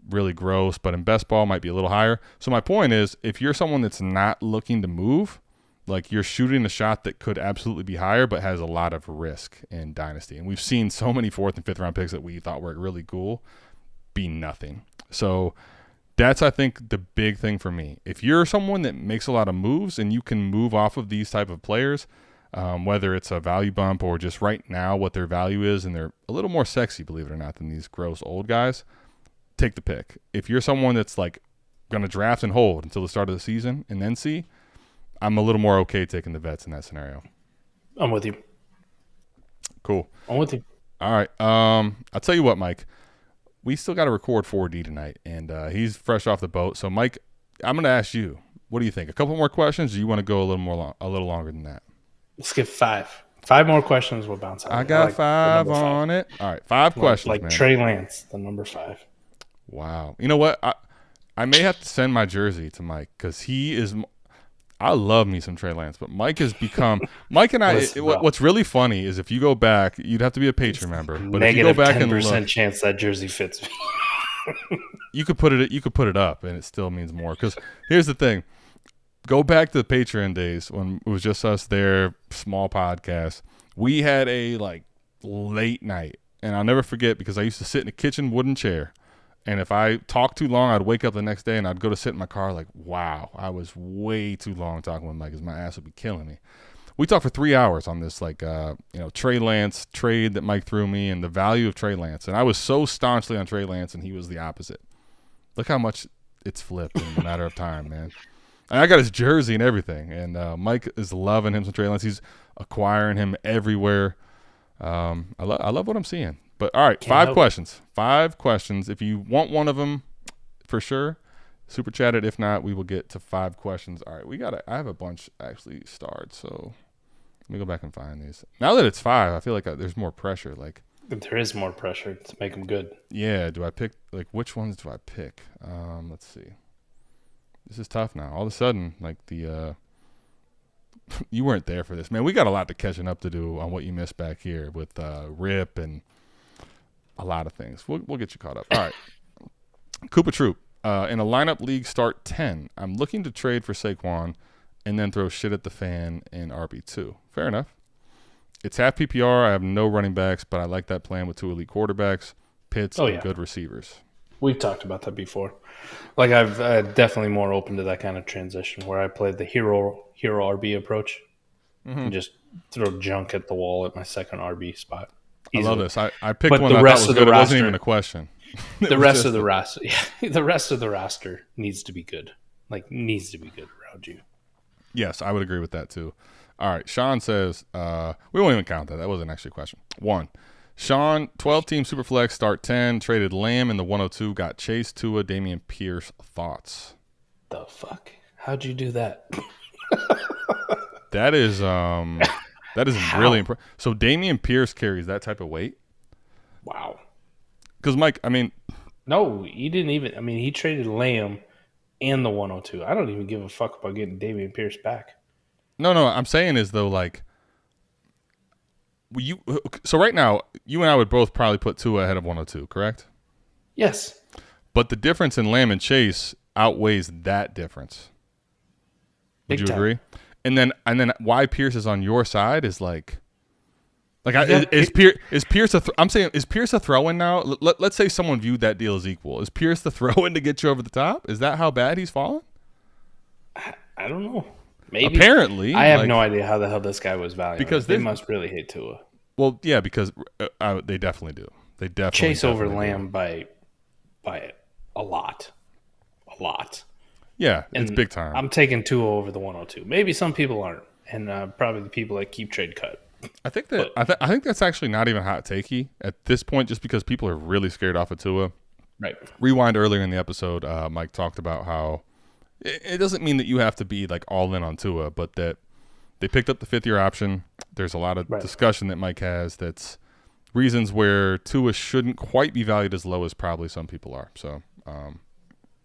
Speaker 1: really gross, but in best ball might be a little higher. So my point is, if you're someone that's not looking to move, like, you're shooting a shot that could absolutely be higher but has a lot of risk in Dynasty. And we've seen so many fourth and fifth round picks that we thought were really cool be nothing. So that's, I think, the big thing for me. If you're someone that makes a lot of moves and you can move off of these type of players, whether it's a value bump or just right now what their value is, and they're a little more sexy, believe it or not, than these gross old guys, take the pick. If you're someone that's like going to draft and hold until the start of the season and then see, I'm a little more okay taking the vets in that scenario.
Speaker 3: I'm with you.
Speaker 1: Cool.
Speaker 3: I'm with you.
Speaker 1: All right. I'll tell you what, Mike. We still got to record 4D tonight, and he's fresh off the boat. So, Mike, I'm going to ask you, what do you think? A couple more questions, or do you want to go a little longer than that?
Speaker 3: Let's get 5. 5 more questions. We'll bounce out.
Speaker 1: I got 5 on it. All right, 5 questions,
Speaker 3: like
Speaker 1: man.
Speaker 3: Trey Lance, the number 5.
Speaker 1: Wow. You know what? I may have to send my jersey to Mike, because he is – I love me some Trey Lance, but Mike has become – Mike and I – what's really funny is if you go back, you'd have to be a Patreon member. But if you go back and look –
Speaker 3: -10% chance that jersey fits me.
Speaker 1: You could put it up, and it still means more. Because here's the thing. Go back to the Patreon days when it was just us there, small podcast. We had a late night, and I'll never forget, because I used to sit in a kitchen wooden chair, and if I talked too long, I'd wake up the next day and I'd go to sit in my car like, wow, I was way too long talking with Mike, because my ass would be killing me. We talked for 3 hours on this Trey Lance trade that Mike threw me and the value of Trey Lance, and I was so staunchly on Trey Lance, and he was the opposite. Look how much it's flipped in a matter of time, man. And I got his jersey and everything, and Mike is loving him some Trey Lance. He's acquiring him everywhere. I love what I'm seeing. But all right, 5 questions. 5 questions. If you want one of them, for sure, super chat it. If not, we will get to 5 questions. All right, I have a bunch actually starred, so let me go back and find these. Now that it's 5, I feel like there's more pressure. Like,
Speaker 3: there is more pressure to make them good.
Speaker 1: Yeah. Do I pick which ones do I pick? Let's see. This is tough now. All of a sudden, you weren't there for this, man. We got a lot to catching up to do on what you missed back here with Rip and a lot of things. We'll get you caught up. All right. Koopa Troop. In a lineup league start 10, I'm looking to trade for Saquon and then throw shit at the fan in RB2. Fair enough. It's half PPR. I have no running backs, but I like that plan with 2 elite quarterbacks, Pitts, and good receivers.
Speaker 3: We've talked about that before. Like I'm definitely more open to that kind of transition where I played the hero RB approach and just throw junk at the wall at my second RB spot. Easily.
Speaker 1: I love this. I picked one that I thought was good. It wasn't even a question.
Speaker 3: The rest of the roster needs to be good. Like needs to be good around you.
Speaker 1: Yes, I would agree with that too. All right, Sean says we won't even count that. That wasn't actually a question. 1. Sean, 12-team Superflex, start 10, traded Lamb in the 102, got Chase, Tua, Damian Pierce. Thoughts?
Speaker 3: The fuck? How'd you do that?
Speaker 1: That is really impressive. So Damian Pierce carries that type of weight?
Speaker 3: Wow.
Speaker 1: Because Mike, I mean,
Speaker 3: no, he didn't even. I mean, he traded Lamb and the 102. I don't even give a fuck about getting Damian Pierce back.
Speaker 1: No. I'm saying is though, like, so right now, you and I would both probably put Tua ahead of 102, correct?
Speaker 3: Yes.
Speaker 1: But the difference in Lamb and Chase outweighs that difference. Would you agree? And then why Pierce is on your side is like is Pierce I'm saying, is Pierce a throw-in now? Let's say someone viewed that deal as equal. Is Pierce the throw-in to get you over the top? Is that how bad he's fallen?
Speaker 3: I don't know. Maybe.
Speaker 1: Apparently.
Speaker 3: I have no idea how the hell this guy was valued.
Speaker 1: Because
Speaker 3: they must really hate Tua.
Speaker 1: Well, yeah, because they definitely do. They definitely
Speaker 3: Chase over Lamb by a lot. A lot.
Speaker 1: Yeah, it's big time.
Speaker 3: I'm taking Tua over the 102. Maybe some people aren't, and probably the people that keep trade cut.
Speaker 1: I think that I think that's actually not even hot takey at this point, just because people are really scared off of Tua.
Speaker 3: Right.
Speaker 1: Rewind earlier in the episode, Mike talked about how it doesn't mean that you have to be like all in on Tua, but that they picked up the 5th-year option. There's a lot of discussion that Mike has that's reasons where Tua shouldn't quite be valued as low as probably some people are. So,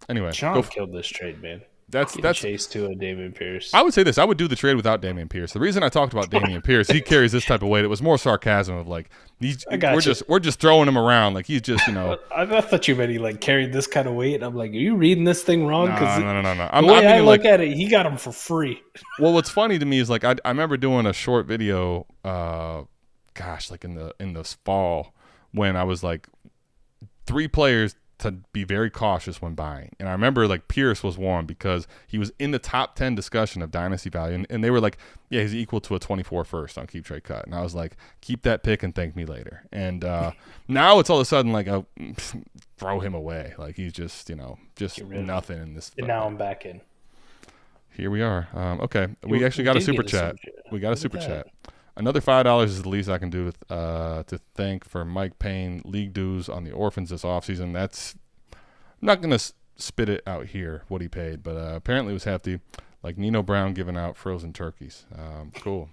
Speaker 1: anyway.
Speaker 3: Sean killed this trade, man.
Speaker 1: That's
Speaker 3: Chase Tua, Damian Pierce.
Speaker 1: I would say this. I would do the trade without Damian Pierce. The reason I talked about Damian Pierce, he carries this type of weight. It was more sarcasm of like, we're just throwing him around. Like he's just,
Speaker 3: I thought you meant he like carried this kind of weight. I'm like, are you reading this thing wrong?
Speaker 1: No.
Speaker 3: The way I look at it, he got him for free.
Speaker 1: Well, what's funny to me is like I remember doing a short video, like in the fall when I was like 3 players to be very cautious when buying. And I remember like Pierce was one because he was in the top 10 discussion of dynasty value. And they were like, yeah, he's equal to a 24 first on keep trade cut. And I was like, keep that pick and thank me later. And now it's all of a sudden like, throw him away. Like he's just, just nothing in this.
Speaker 3: And now I'm back in.
Speaker 1: Here we are. Okay. We actually got a super chat. We got a super chat. Another $5 is the least I can do to thank for Mike paying league dues on the orphans this offseason. I'm not going to spit it out here, what he paid, but apparently it was hefty, like Nino Brown giving out frozen turkeys. Cool.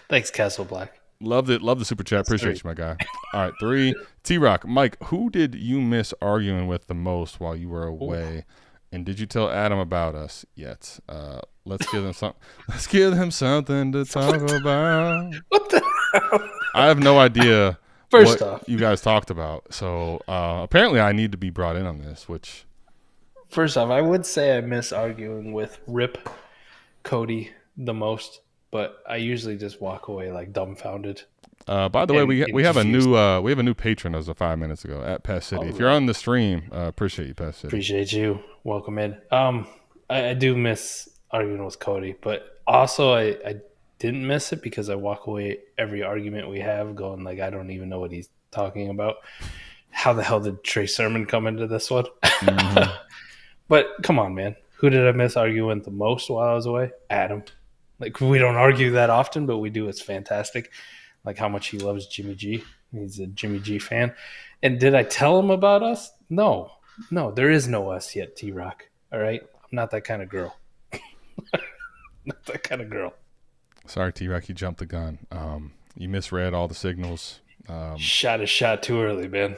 Speaker 3: Thanks, Castle Black.
Speaker 1: Love the super chat. Appreciate you, my guy. All right, 3. T-Rock. Mike, who did you miss arguing with the most while you were away? Ooh. And did you tell Adam about us yet? Let's give them something. Let's give them something to talk about.
Speaker 3: What the hell?
Speaker 1: I have no idea
Speaker 3: First off,
Speaker 1: you guys talked about. So apparently I need to be brought in on this, which...
Speaker 3: First off, I would say I miss arguing with Rip Cody the most, but I usually just walk away like dumbfounded.
Speaker 1: By the way, we have a new patron as of 5 minutes ago at Pest City. If you're on the stream, appreciate you, Pest City.
Speaker 3: Appreciate you. Welcome in. I do miss arguing with Cody, but also I didn't miss it because I walk away every argument we have going like I don't even know what he's talking about. How the hell did Trey Sermon come into this one? Mm-hmm. But come on, man. Who did I miss arguing the most while I was away? Adam. Like we don't argue that often, but we do. It's fantastic. Like how much he loves Jimmy G. He's a Jimmy G fan. And did I tell him about us? No, there is no us yet, T-Rock. All right? I'm not that kind of girl. Not that kind of girl.
Speaker 1: Sorry, T-Rock, you jumped the gun. You misread all the signals.
Speaker 3: Shot a shot too early, man.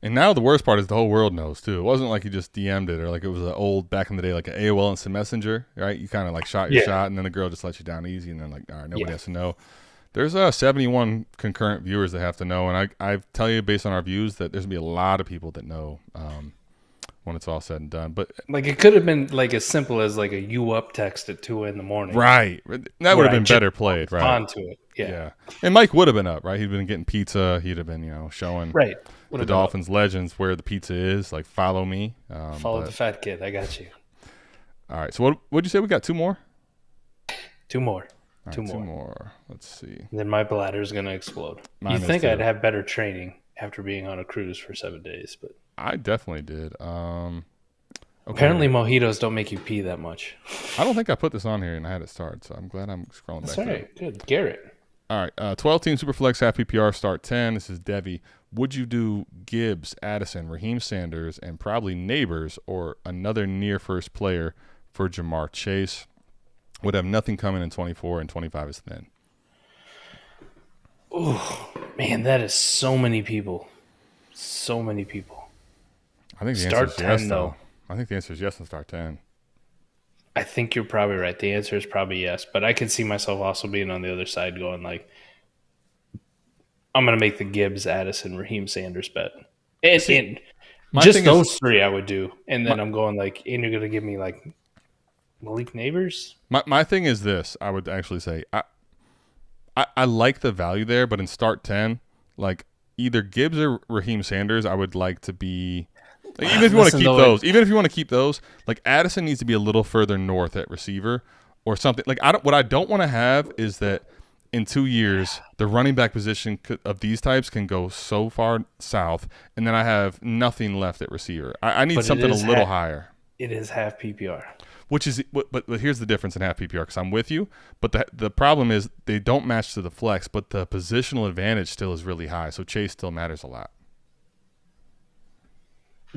Speaker 1: And now the worst part is the whole world knows, too. It wasn't like you just DM'd it or like it was an old, back in the day, like an AOL Instant Messenger, right? You kind of like shot your shot and then the girl just let you down easy and then like, all right, nobody has to know. There's 71 concurrent viewers that have to know, and I tell you based on our views that there's going to be a lot of people that know when it's all said and done. But
Speaker 3: like it could have been like as simple as like a "you up" text at 2 a.m.
Speaker 1: Right. That would have been better played, right?
Speaker 3: Onto it. Yeah.
Speaker 1: And Mike would have been up, right? He'd been getting pizza. He'd have been, showing the Dolphins legends where the pizza is. Like, follow me.
Speaker 3: Follow the fat kid. I got you.
Speaker 1: All right. So what'd you say? We got 2 more?
Speaker 3: 2 more.
Speaker 1: Right, 2 more. Let's see.
Speaker 3: And then my bladder's going to explode. You think I'd have better training after being on a cruise for 7 days, but
Speaker 1: I definitely did. Okay.
Speaker 3: Apparently mojitos don't make you pee that much.
Speaker 1: I don't think I put this on here and I had it start, so I'm glad I'm scrolling back.
Speaker 3: That's all right. Good. Garrett.
Speaker 1: All right. 12-team Superflex half PPR start 10. This is Devy. Would you do Gibbs, Addison, Raheem Sanders, and probably Neighbors or another near first player for Jamar Chase? Would have nothing coming in 24 and 25 is thin.
Speaker 3: Oh, man, that is so many people. So many people.
Speaker 1: I think the
Speaker 3: start
Speaker 1: answer is
Speaker 3: 10,
Speaker 1: yes,
Speaker 3: though.
Speaker 1: I think the answer is yes and start 10.
Speaker 3: I think you're probably right. The answer is probably yes, but I could see myself also being on the other side going like, I'm going to make the Gibbs, Addison, Raheem Sanders bet. And just those 3 I would do. And then I'm going like, and you're going to give me like Malik Neighbors?
Speaker 1: My thing is this. I would actually say I like the value there, but in start 10, like either Gibbs or Raheem Sanders, I would like to be even if you want to keep those, like Addison needs to be a little further north at receiver or something. Like what I don't want to have is that in 2 years the running back position of these types can go so far south, and then I have nothing left at receiver. I need something a little higher.
Speaker 3: It is half PPR.
Speaker 1: Which is, but here's the difference in half PPR, because I'm with you. But the problem is they don't match to the flex, but the positional advantage still is really high. So Chase still matters a lot.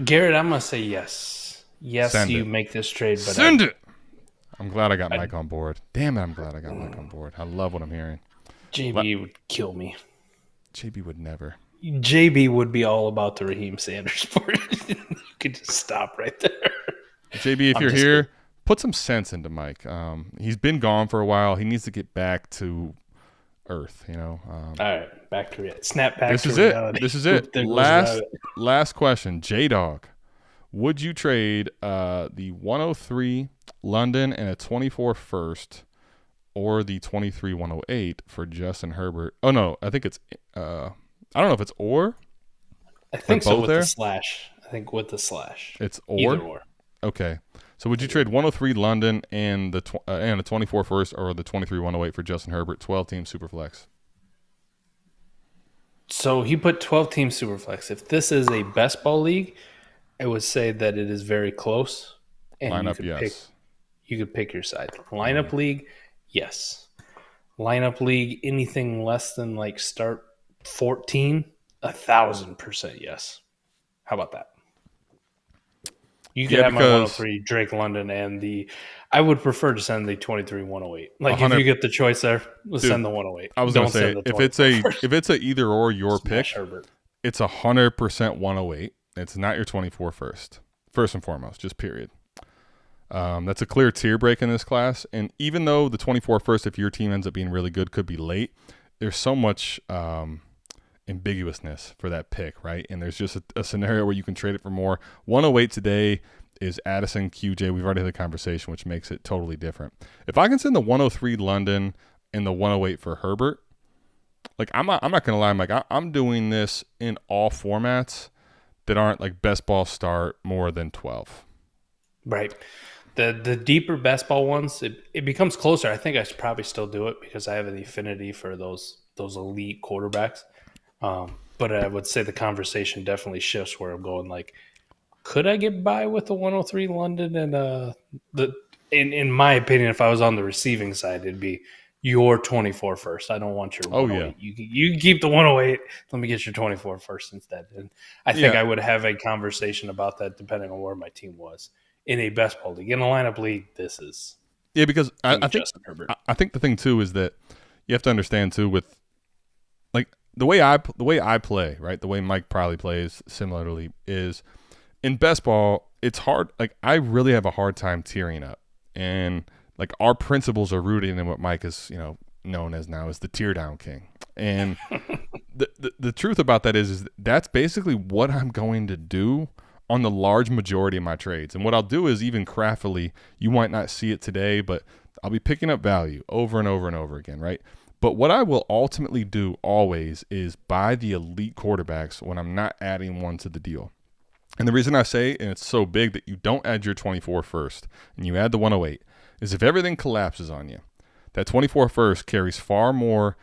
Speaker 3: Garrett, I'm gonna say yes. Yes, you make this trade. But
Speaker 1: Send it. I'm glad I got Mike on board. Damn it, I'm glad I got Mike on board. I love what I'm hearing.
Speaker 3: JB would kill me.
Speaker 1: JB would never.
Speaker 3: JB would be all about the Raheem Sanders part. You could just stop right there.
Speaker 1: JB, if you're here. Put some sense into Mike. He's been gone for a while. He needs to get back to earth, All
Speaker 3: right, back to it. Snap back
Speaker 1: this
Speaker 3: to
Speaker 1: is
Speaker 3: reality.
Speaker 1: This is it. Last question. J-Dog, would you trade the 103 London and a 24 first or the 23 108 for Justin Herbert? Oh, no. I think it's I don't know if it's or.
Speaker 3: I think so with the slash. It's or? Either or.
Speaker 1: Okay. So would you trade 103 London and and a 24 first or the 23 108 for Justin Herbert, 12-team Superflex?
Speaker 3: So he put 12-team Superflex. If this is a best ball league, I would say that it is very close. And
Speaker 1: lineup, yes.
Speaker 3: You could pick your side. Lineup league, yes. Lineup league, anything less than like start 14, 1,000% yes. How about that? You could have my 103 Drake London and I would prefer to send the 23 108. Like if you get the choice there, send the 108.
Speaker 1: I was going to say if it's a either or your pick,
Speaker 3: Herbert.
Speaker 1: It's 100% 108. It's not your 24 first and foremost, just period. That's a clear tier break in this class. And even though the 24 first, if your team ends up being really good, could be late, there's so much ambiguousness for that pick, right? And there's just a scenario where you can trade it for more. 108 today is Addison, QJ. We've already had the conversation, which makes it totally different. If I can send the 103 London and the 108 for Herbert, like I'm not gonna lie, Mike, I'm doing this in all formats that aren't like best ball start more than 12.
Speaker 3: Right. The deeper best ball ones, it becomes closer. I think I should probably still do it because I have an affinity for those elite quarterbacks. But I would say the conversation definitely shifts where I'm going like, could I get by with the 103 London and in my opinion, if I was on the receiving side, it'd be your 24 first. I don't want your 108. You can keep the 108. Let me get your 24 first instead. And I think I would have a conversation about that depending on where my team was. In a best ball league. In a lineup league, this is
Speaker 1: because I think the thing too is that you have to understand too with like the way I play, right? The way Mike probably plays similarly is in best ball, it's hard. Like I really have a hard time tearing up. And like our principles are rooted in what Mike is, known as now as the tear down king. And the truth about that is that's basically what I'm going to do on the large majority of my trades. And what I'll do is, even craftily, you might not see it today, but I'll be picking up value over and over and over again, right? But what I will ultimately do always is buy the elite quarterbacks when I'm not adding one to the deal. And the reason I say, and it's so big, that you don't add your 24 first and you add the 108, is if everything collapses on you, that 24 first carries far more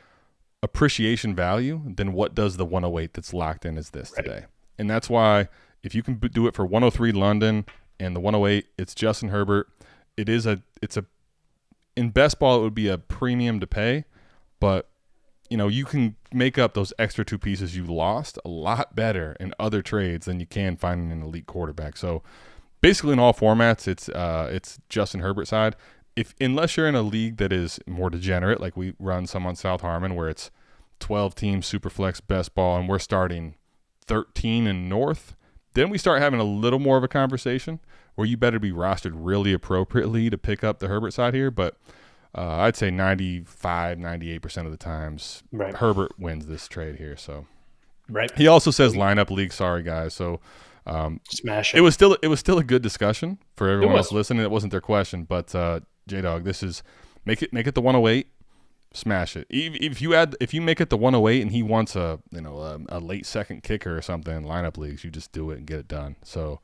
Speaker 1: appreciation value than what does the 108 that's locked in as this today. And that's why if you can do it for 103 London and the 108, it's Justin Herbert. In best ball, it would be a premium to pay, but you can make up those extra 2 pieces you lost a lot better in other trades than you can finding an elite quarterback. So basically in all formats, it's Justin Herbert side. Unless you're in a league that is more degenerate, like we run some on South Harmon, where it's 12 teams, Superflex, best ball, and we're starting 13 and north, then we start having a little more of a conversation where you better be rostered really appropriately to pick up the Herbert side here. But I'd say 95, 98% of the times, Herbert wins this trade here. So he also says lineup league. Sorry guys. So
Speaker 3: smash it.
Speaker 1: It was still a good discussion for everyone else listening. It wasn't their question, but J-Dog, this is make it the 108, smash it. If you make it the 108 and he wants a late second kicker or something, lineup leagues, you just do it and get it done. So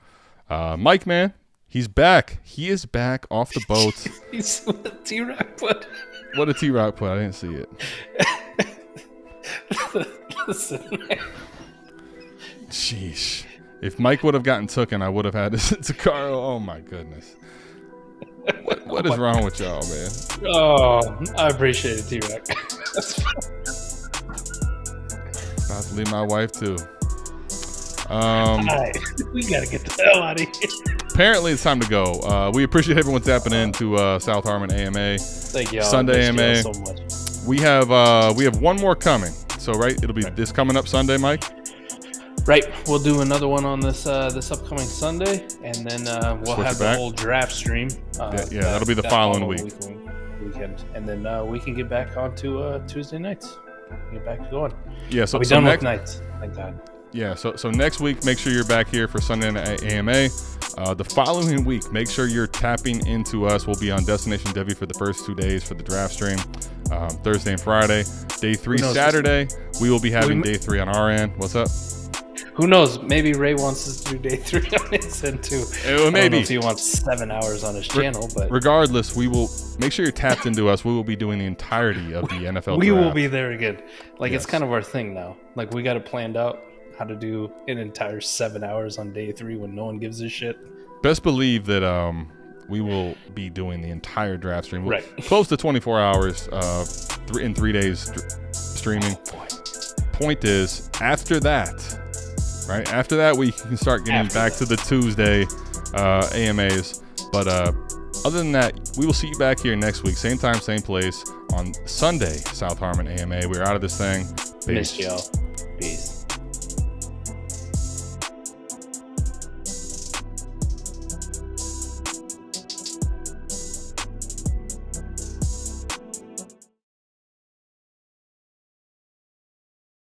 Speaker 1: Mike, man, he's back. He is back off the boat.
Speaker 3: He's what a T-Rock put.
Speaker 1: What a T-Rock put. I didn't see it.
Speaker 3: Listen, man.
Speaker 1: Sheesh. If Mike would have gotten tooken, I would have had to Carl. Oh my goodness. What is wrong with y'all, man?
Speaker 3: Oh, I appreciate it, T-Rock.
Speaker 1: About to leave my wife too.
Speaker 3: Right. We gotta get the hell out of here.
Speaker 1: Apparently, it's time to go. We appreciate everyone tapping in to South Harmon AMA.
Speaker 3: Thank y'all.
Speaker 1: Sunday AMA.
Speaker 3: So much.
Speaker 1: We have one more coming. So it'll be this coming up Sunday, Mike.
Speaker 3: Right, we'll do another one on this upcoming Sunday, and then we'll have the whole draft stream.
Speaker 1: That'll be the following
Speaker 3: weekend, and then we can get back onto Tuesday nights. Get back to going.
Speaker 1: Yeah, so
Speaker 3: we're done with nights. Thank God.
Speaker 1: Yeah, so next week, make sure you're back here for Sunday night AMA. The following week, make sure you're tapping into us. We'll be on Destination Devy for the first 2 days for the draft stream, Thursday and Friday. Day 3 Saturday, we will be having day 3 on our end. What's up?
Speaker 3: Who knows? Maybe Ray wants us to do day 3 on his end too.
Speaker 1: Maybe.
Speaker 3: I don't know if he wants 7 hours on his channel, but
Speaker 1: regardless, we will make sure you're tapped into us. We will be doing the entirety of the NFL
Speaker 3: we
Speaker 1: draft.
Speaker 3: will be there again. It's kind of our thing now. Like, we got it planned out how to do an entire 7 hours on day 3 when no one gives a shit.
Speaker 1: Best believe that we will be doing the entire draft stream.
Speaker 3: Right.
Speaker 1: Close to 24 hours in 3 days streaming. Point is, after that, right? After that, we can start getting back to the Tuesday AMAs. But other than that, we will see you back here next week. Same time, same place on Sunday, South Harmon AMA. We're out of this thing. Peace.
Speaker 3: Missed y'all.